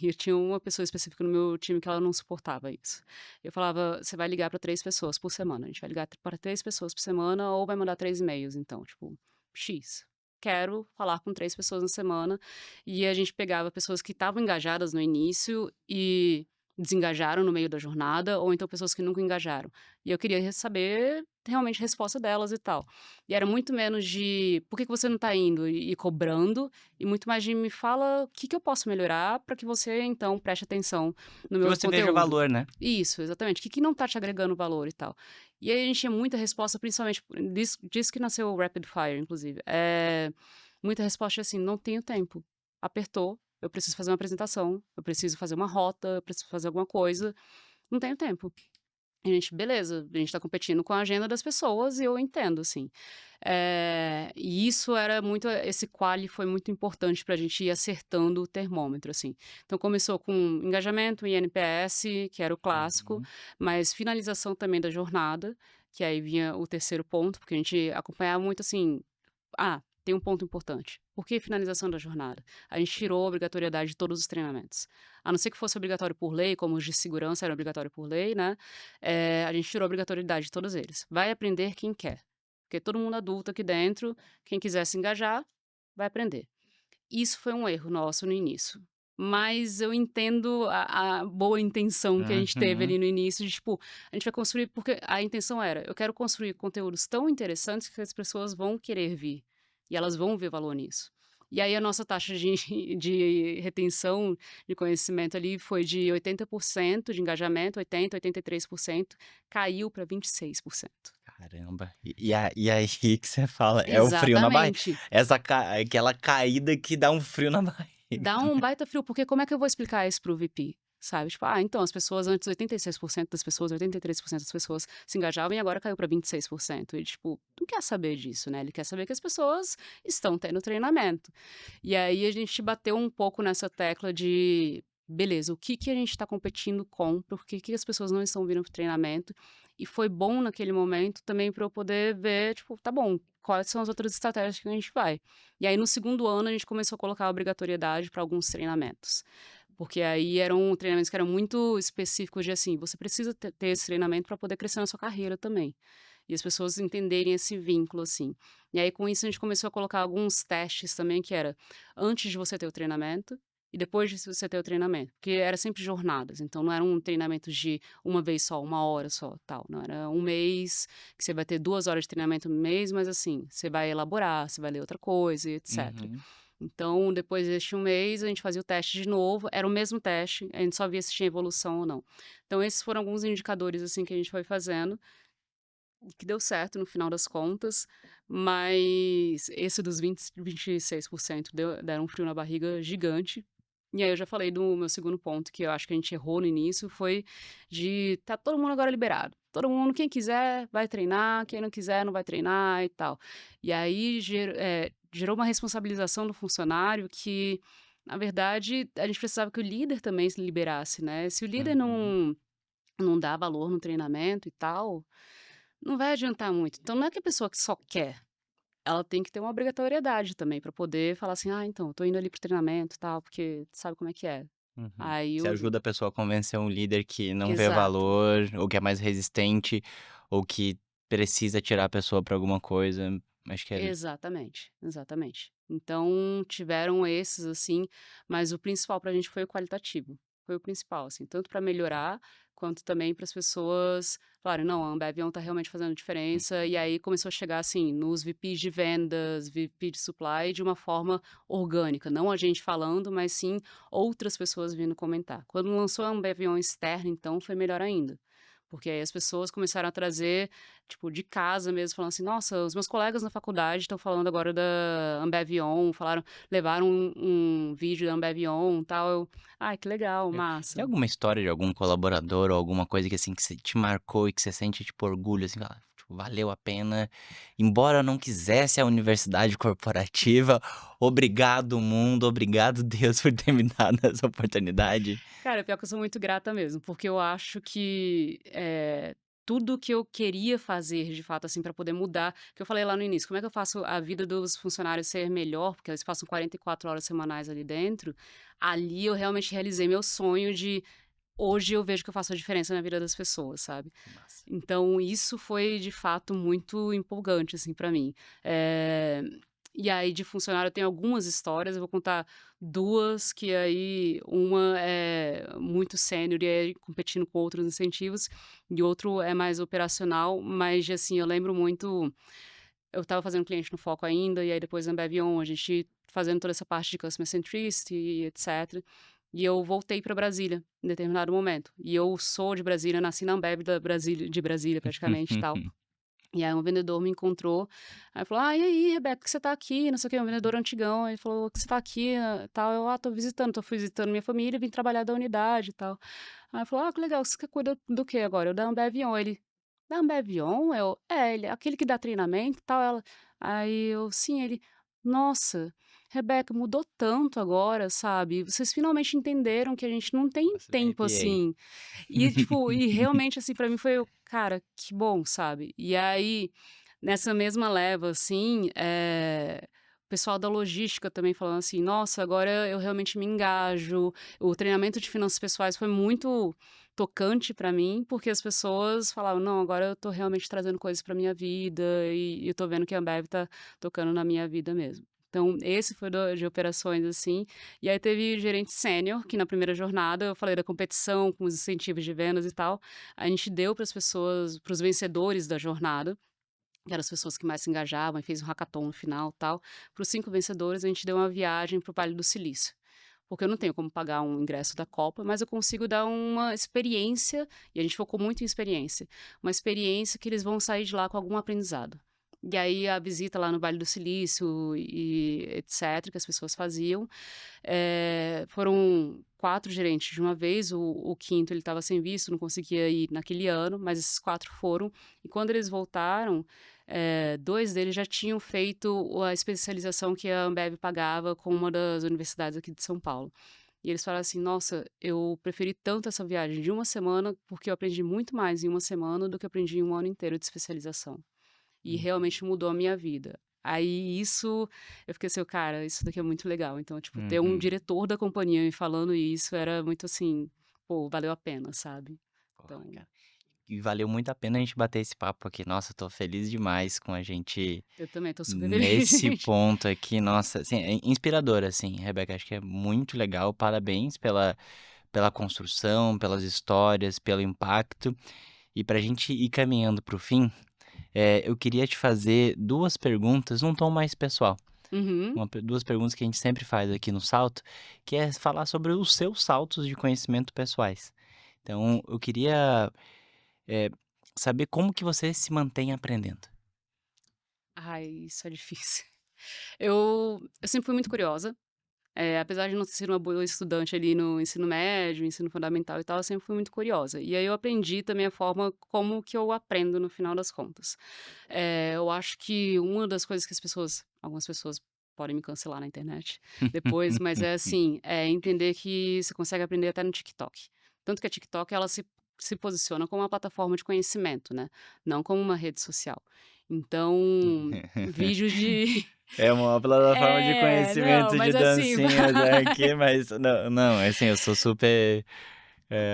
e eu tinha uma pessoa específica no meu time que ela não suportava isso. Eu falava: "Você vai ligar para 3 pessoas por semana, a gente vai ligar para 3 pessoas por semana ou vai mandar 3 e-mails então, tipo, X. Quero falar com 3 pessoas na semana", e a gente pegava pessoas que estavam engajadas no início e desengajaram no meio da jornada, ou então pessoas que nunca engajaram. E eu queria saber realmente a resposta delas e tal. E era muito menos de: "Por que que você não tá indo?" E cobrando, e muito mais de: "Me fala o que que eu posso melhorar para que você, então, preste atenção no Que meu você veja conteúdo". valor, né? Isso, exatamente. O que que não tá te agregando valor e tal. E aí a gente tinha muita resposta, principalmente disso que nasceu o Rapid Fire, inclusive. Muita resposta assim: "Não tenho tempo. Apertou, eu preciso fazer uma apresentação, eu preciso fazer uma rota, eu preciso fazer alguma coisa, não tenho tempo". A gente, beleza, a gente tá competindo com a agenda das pessoas e eu entendo, assim. E isso era muito esse quali foi muito importante pra gente ir acertando o termômetro, assim. Então começou com engajamento e NPS, que era o clássico, Uhum. mas finalização também da jornada, que aí vinha o terceiro ponto, porque a gente acompanhava muito, assim, tem um ponto importante. Por que finalização da jornada? A gente tirou a obrigatoriedade de todos os treinamentos. A não ser que fosse obrigatório por lei, como os de segurança era obrigatório por lei, né? A gente tirou a obrigatoriedade de todos eles. Vai aprender quem quer. Porque todo mundo adulto aqui dentro, quem quiser se engajar, vai aprender. Isso foi um erro nosso no início. Mas eu entendo a boa intenção que a gente teve Uhum. ali no início, de tipo, a gente vai construir, porque a intenção era: eu quero construir conteúdos tão interessantes que as pessoas vão querer vir, e elas vão ver valor nisso. E aí a nossa taxa de de retenção de conhecimento ali foi de 80% de engajamento, 83%, caiu para 26%. Caramba. E aí que você fala, é o frio na barriga. Exatamente. Aquela caída que dá um frio na barriga. Dá um baita frio, porque como é que eu vou explicar isso para o VP, sabe? Tipo: então as pessoas antes 86% das pessoas, 83% das pessoas se engajavam e agora caiu para 26%". E tipo, não quer saber disso, né, ele quer saber que as pessoas estão tendo treinamento. E aí a gente bateu um pouco nessa tecla de: beleza, o que que a gente está competindo com, por que que as pessoas não estão vindo para o treinamento. E foi bom naquele momento também para eu poder ver, tipo, tá bom, quais são as outras estratégias que a gente vai. E aí no segundo ano a gente começou a colocar obrigatoriedade para alguns treinamentos. Porque aí eram treinamentos que eram muito específicos de assim, você precisa ter esse treinamento para poder crescer na sua carreira também. E as pessoas entenderem esse vínculo, assim. E aí com isso a gente começou a colocar alguns testes também, que era antes de você ter o treinamento e depois de você ter o treinamento. Porque era sempre jornadas, então não era um treinamento de uma vez só, uma hora só, tal. Não, era um mês, que você vai ter 2 horas de treinamento no mês, mas assim, você vai elaborar, você vai ler outra coisa e etc. Uhum. Então, depois deste um mês, a gente fazia o teste de novo, era o mesmo teste, a gente só via se tinha evolução ou não. Então, esses foram alguns indicadores, assim, que a gente foi fazendo, e que deu certo no final das contas, mas esse dos 26% deram um frio na barriga gigante. E aí eu já falei do meu segundo ponto, que eu acho que a gente errou no início, foi de tá todo mundo agora liberado. Todo mundo, quem quiser vai treinar, quem não quiser não vai treinar e tal. E aí gerou uma responsabilização do funcionário que, na verdade, a gente precisava que o líder também se liberasse, né? Se o líder Uhum. não dá valor no treinamento e tal, não vai adiantar muito. Então não é que a pessoa que só quer, ela tem que ter uma obrigatoriedade também para poder falar assim: então, eu tô indo ali para treinamento e tal, porque sabe como é que é". Uhum. Aí Você o ajuda a pessoa a convencer um líder que não vê Exato, valor, ou que é mais resistente, ou que precisa tirar a pessoa pra alguma coisa. Acho que é exatamente, exatamente. Então tiveram esses, assim, mas o principal pra gente foi o qualitativo, foi o principal, assim, tanto para melhorar, quanto também para as pessoas falarem: "Não, a Ambev tá realmente fazendo diferença", e aí começou a chegar, assim, nos VPs de vendas, VP de supply, de uma forma orgânica, não a gente falando, mas sim outras pessoas vindo comentar. Quando lançou a Ambev externa, então, foi melhor ainda, porque aí as pessoas começaram a trazer, tipo, de casa mesmo, falando assim: "Nossa, os meus colegas na faculdade estão falando agora da Ambev On", levaram um vídeo da Ambev On, tal, eu: "Ai, que legal, É. Tem massa". alguma história de algum colaborador ou alguma coisa que, assim, que você te marcou e que você sente, tipo, orgulho, assim, tipo, valeu a pena, embora eu não quisesse a universidade corporativa, obrigado mundo, obrigado Deus por ter me dado essa oportunidade? Cara, pior que eu sou muito grata mesmo, porque eu acho que, tudo que eu queria fazer, de fato, assim, para poder mudar que eu falei lá no início, como é que eu faço a vida dos funcionários ser melhor, porque eles passam 44 horas semanais ali dentro, ali eu realmente realizei meu sonho de hoje eu vejo que eu faço a diferença na vida das pessoas, sabe. Que massa. Então isso foi de fato muito empolgante, assim, pra mim. Eh, e aí de funcionário eu tenho algumas histórias, eu vou contar 2 que aí uma é muito sênior e aí competindo com outros incentivos, e outro é mais operacional, mas assim, eu lembro muito eu estava fazendo cliente no foco ainda, e aí depois na Ambev On, a gente fazendo toda essa parte de customer centricity e etcétera. E eu voltei para Brasília, em determinado momento. E eu sou de Brasília, nasci na Ambev da Brasília de Brasília praticamente e tal. E aí um vendedor me encontrou, aí falou: "Ah, e aí, Rebeca, que você tá aqui?", não sei o quê, um vendedor antigão, aí falou: "Que você tá aqui, tal", eu: "Ah, fui visitando minha família, vim trabalhar da unidade e tal". Aí falou: "Ah, que legal, você cuida do quê agora?", eu: "Da Ambev On", ele: "Da Ambev On?", eu: "É", ele: "Aquele que dá treinamento e tal", ela aí eu: "Sim", ele: "Nossa, Rebeca, mudou tanto agora, sabe, vocês finalmente entenderam que a gente não tem Nossa, me tempo arrepiei. assim". E, tipo, e realmente, assim, pra mim foi o cara, que bom, sabe. E aí, nessa mesma leva, assim, o pessoal da logística também falando assim: "Nossa, agora eu realmente me engajo". O treinamento de finanças pessoais foi muito tocante pra mim, porque as pessoas falavam: "Não, agora eu tô realmente trazendo coisas pra minha vida e eu tô vendo que a Ambev tá tocando na minha vida mesmo". Então esse foi de operações, assim, e aí teve gerente sênior, que na primeira jornada eu falei da competição com os incentivos de vendas e tal, a gente deu para as pessoas, para os vencedores da jornada, que eram as pessoas que mais se engajavam e fez um hackathon no final, tal. Para os 5 vencedores a gente deu uma viagem para o Vale do Silício, porque eu não tenho como pagar um ingresso da Copa, mas eu consigo dar uma experiência, e a gente focou muito em experiência, uma experiência que eles vão sair de lá com algum aprendizado. E aí a visita lá no Vale do Silício e etcétera, que as pessoas faziam, foram 4 gerentes de uma vez, o 5º ele estava sem visto, não conseguia ir naquele ano, mas esses 4 foram, e quando eles voltaram, 2 deles já tinham feito a especialização que a Ambev pagava com uma das universidades aqui de São Paulo. E eles falaram assim: "Nossa, eu preferi tanto essa viagem de uma semana, porque eu aprendi muito mais em uma semana do que eu aprendi em um ano inteiro de especialização". E Uhum, realmente mudou a minha vida. Aí isso, eu fiquei assim: "Cara, isso daqui é muito legal". Então, tipo, ter um uhum. diretor da companhia me falando isso era muito assim, pô, valeu a pena, sabe. Porra, Então, cara. E valeu muito a pena a gente bater esse papo aqui. Nossa, eu tô feliz demais com a gente eu também tô super feliz, nesse gente. ponto aqui. Nossa, assim, é inspirador, assim, Rebeca. Acho que é muito legal. Parabéns pela construção, pelas histórias, pelo impacto. E pra gente ir caminhando para o fim, eu queria te fazer 2 perguntas num tom mais pessoal. Uhum. 2 perguntas que a gente sempre faz aqui no Salto, que é falar sobre os seus saltos de conhecimento pessoais. Então eu queria, eh, saber como que você se mantém aprendendo. Ai, isso é difícil. Eu sempre fui muito curiosa. Apesar de não ser uma boa estudante ali no ensino médio, ensino fundamental e tal, eu sempre fui muito curiosa. E aí eu aprendi também a forma como que eu aprendo no final das contas. Eu acho que uma das coisas que algumas pessoas podem me cancelar na internet depois, mas é assim, é entender que você consegue aprender até no TikTok. Tanto que a TikTok ela se posiciona como uma plataforma de conhecimento, né, não como uma rede social. Então, vídeos de É uma plataforma de não, conhecimento de mas assim, dancinhas aqui, mas não, assim, eu sou super,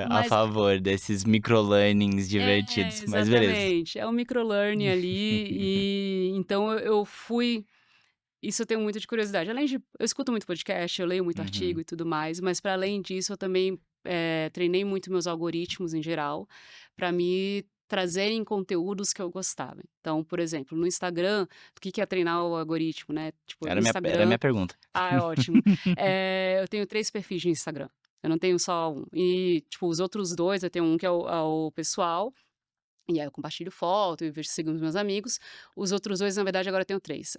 a mas favor desses microlearnings divertidos, mas beleza. exatamente, é um microlearning ali, e então eu fui isso eu tenho muito de curiosidade, além de eu escuto muito podcast, eu leio muito artigo Uhum. e tudo mais, mas para além disso eu também, treinei muito meus algoritmos em geral, para me trazerem conteúdos que eu gostava. Então, por exemplo, no Instagram, o que que é treinar o algoritmo, né, tipo, no Era a Instagram minha pergunta. é ótimo. Eu tenho 3 perfis de Instagram, eu não tenho só um. E, tipo, os outros 2 eu tenho um que é o pessoal, E aí eu compartilho foto e vejo sigo os meus amigos. Os outros 2, na verdade, agora eu tenho 3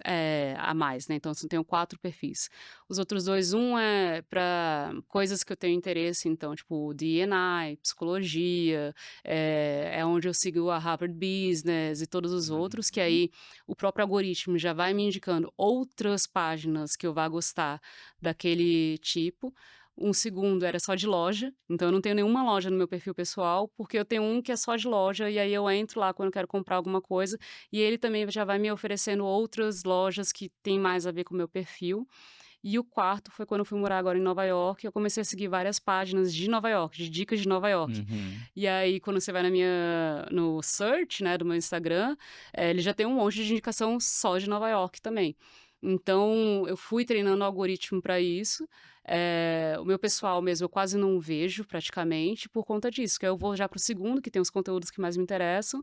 a mais, né, então assim, eu tenho 4 perfis. Os outros 2, um é para coisas que eu tenho interesse, então, tipo, D&I, psicologia, é onde eu sigo a Harvard Business e todos os outros, que Uhum. aí o próprio algoritmo já vai me indicando outras páginas que eu vá gostar daquele tipo. Um segundo era só de loja, então eu não tenho nenhuma loja no meu perfil pessoal, porque eu tenho um que é só de loja, e aí eu entro lá quando eu quero comprar alguma coisa, e ele também já vai me oferecendo outras lojas que têm mais a ver com o meu perfil. E o quarto foi quando eu fui morar agora em Nova York, eu comecei a seguir várias páginas de Nova York, de dicas de Nova York. Uhum. E aí quando você vai no search, né, do meu Instagram, ele já tem um monte de indicação só de Nova York também. Então eu fui treinando o algoritmo para isso, o meu pessoal mesmo eu quase não vejo praticamente por conta disso, que aí eu vou já para o segundo, que tem os conteúdos que mais me interessam,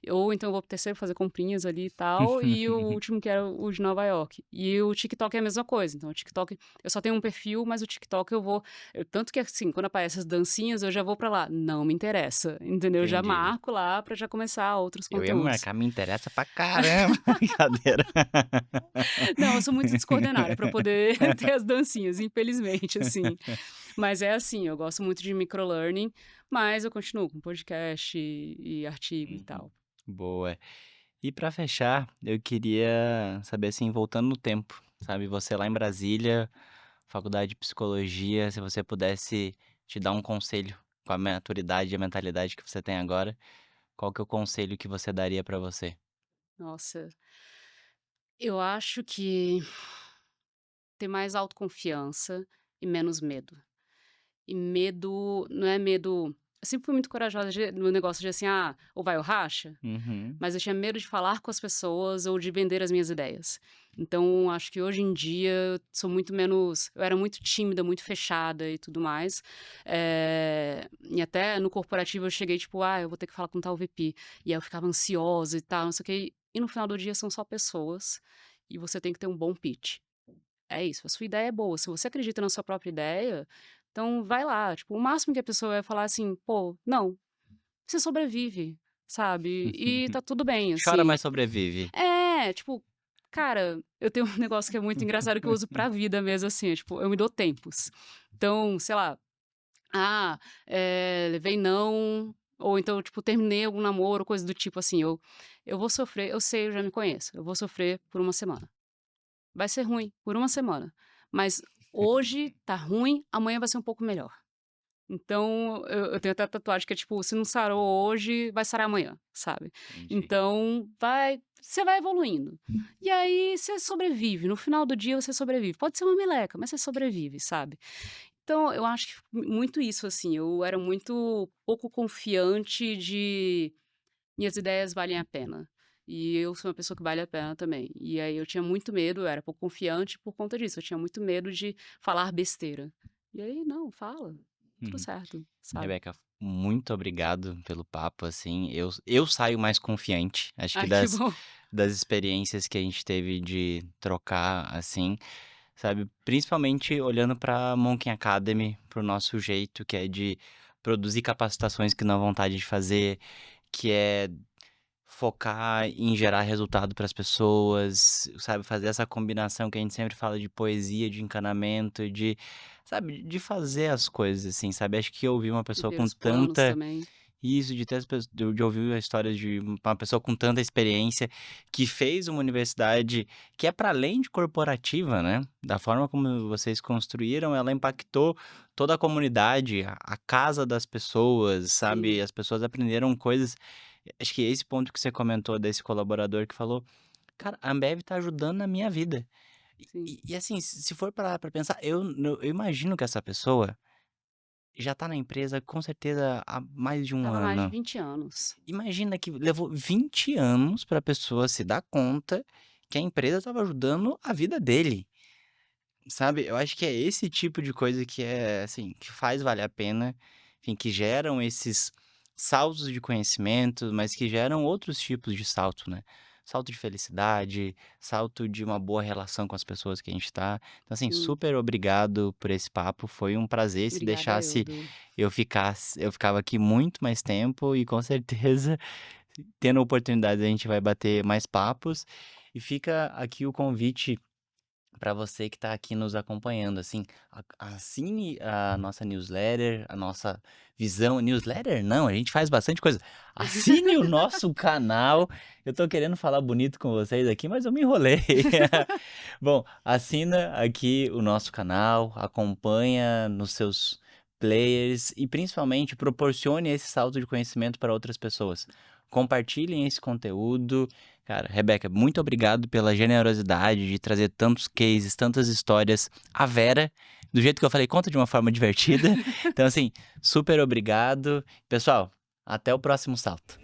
ou então eu vou para o terceiro fazer comprinhas ali e tal, e o último que era o de Nova York. E o TikTok é a mesma coisa, então o TikTok eu só tenho um perfil, mas o TikTok tanto que assim, quando aparecem as dancinhas eu já vou pra lá, não me interessa, entendeu? Eu já Entendi. marco lá pra já começar outros Eu ia conteúdos. marcar, me interessa pra caramba. Brincadeira. Não, eu sou muito descoordenada pra poder ter as dancinhas, infelizmente, assim. Mas é assim, eu gosto muito de microlearning, mas eu continuo com podcast e artigo e Uhum. tal. Boa. E pra fechar, eu queria saber, assim, voltando no tempo, sabe, você lá em Brasília, faculdade de psicologia, se você pudesse te dar um conselho com a maturidade e a mentalidade que você tem agora, qual que é o conselho que você daria pra você? Nossa, eu acho que ter mais autoconfiança e menos medo. E medo não é medo eu sempre fui muito corajosa no negócio de assim: "Ah, ou vai ou racha", Uhum, mas eu tinha medo de falar com as pessoas ou de vender as minhas ideias. Então, acho que hoje em dia eu sou muito menos eu era muito tímida, muito fechada e tudo mais, e até no corporativo eu cheguei tipo: "Ah, eu vou ter que falar com tal VP", e aí eu ficava ansiosa e tal, não sei o quê, e no final do dia são só pessoas, e você tem que ter um bom pitch. É isso, a sua ideia é boa, se você acredita na sua própria ideia, então vai lá, tipo, o máximo que a pessoa vai falar assim: "Pô, não, você sobrevive", sabe, e tá tudo bem, chora, assim. mas sobrevive. Tipo, cara, eu tenho um negócio que é muito engraçado que eu uso pra vida mesmo, assim, tipo, eu me dou tempos. Então, sei lá, ah, levei não, ou então, tipo, terminei algum namoro, coisa do tipo assim, eu vou sofrer, eu sei, eu já me conheço, eu vou sofrer por uma semana. Vai ser ruim por uma semana, mas hoje tá ruim, amanhã vai ser um pouco melhor. Então, eu tenho até tatuagem que é tipo: "Se não sarou hoje, vai sarar amanhã", sabe. Entendi. Então você vai evoluindo. E aí você sobrevive, no final do dia você sobrevive. Pode ser uma meleca, mas você sobrevive, sabe. Então eu acho que muito isso, assim, eu era muito pouco confiante de minhas ideias valem a pena. E eu sou uma pessoa que vale a pena também. E aí eu tinha muito medo, eu era pouco confiante por conta disso, eu tinha muito medo de falar besteira. E aí não, fala, tudo Uhum. certo, sabe. Rebeca, muito obrigado pelo papo, assim, eu saio mais confiante, acho que Ai, que bom. das experiências que a gente teve de trocar, assim, sabe, principalmente olhando pra Monk Academy, para o nosso jeito, que é de produzir capacitações que dão vontade de fazer, que é focar em gerar resultado para as pessoas, sabe, fazer essa combinação que a gente sempre fala de poesia, de encanamento, de, sabe, de fazer as coisas, assim, sabe. Acho que ouvir uma E pessoa ver com os planos tanta também. isso, de ter as pesso de ouvir a história de uma pessoa com tanta experiência, que fez uma universidade que é para além de corporativa, né, da forma como vocês construíram, ela impactou toda a comunidade, a casa das pessoas, sabe, Sim, as pessoas aprenderam coisas. Acho que esse ponto que você comentou desse colaborador que falou: "Cara, a Ambev tá ajudando na minha vida". sim. E assim, se for parar pra pensar, eu imagino que essa pessoa já tá na empresa com certeza há mais de um Tava há mais de ano. 20 anos. Imagina que levou 20 anos pra pessoa se dar conta que a empresa estava ajudando a vida dele, sabe. Eu acho que é esse tipo de coisa que é, assim, que faz valer a pena, enfim, que geram esses saltos de conhecimento, mas que geram outros tipos de salto, né. Salto de felicidade, salto de uma boa relação com as pessoas que a gente tá. Então, assim, Sim, super obrigado por esse papo, foi um prazer. Se obrigada eu, deixasse Du. eu ficava aqui muito mais tempo e com certeza tendo oportunidade, a gente vai bater mais papos. E fica aqui o convite para você que está aqui nos acompanhando, assim, assine a nossa newsletter, a nossa visão. Newsletter? Não, a gente faz bastante coisa. Assine o nosso canal. Eu tô querendo falar bonito com vocês aqui, mas eu me enrolei. Bom, assina aqui o nosso canal, acompanha nos seus players e principalmente proporcione esse salto de conhecimento para outras pessoas. Compartilhem esse conteúdo. Cara, Rebeca, muito obrigado pela generosidade de trazer tantos cases, tantas histórias. A Vera, do jeito que eu falei, conta de uma forma divertida. Então, assim, super obrigado. Pessoal, até o próximo salto.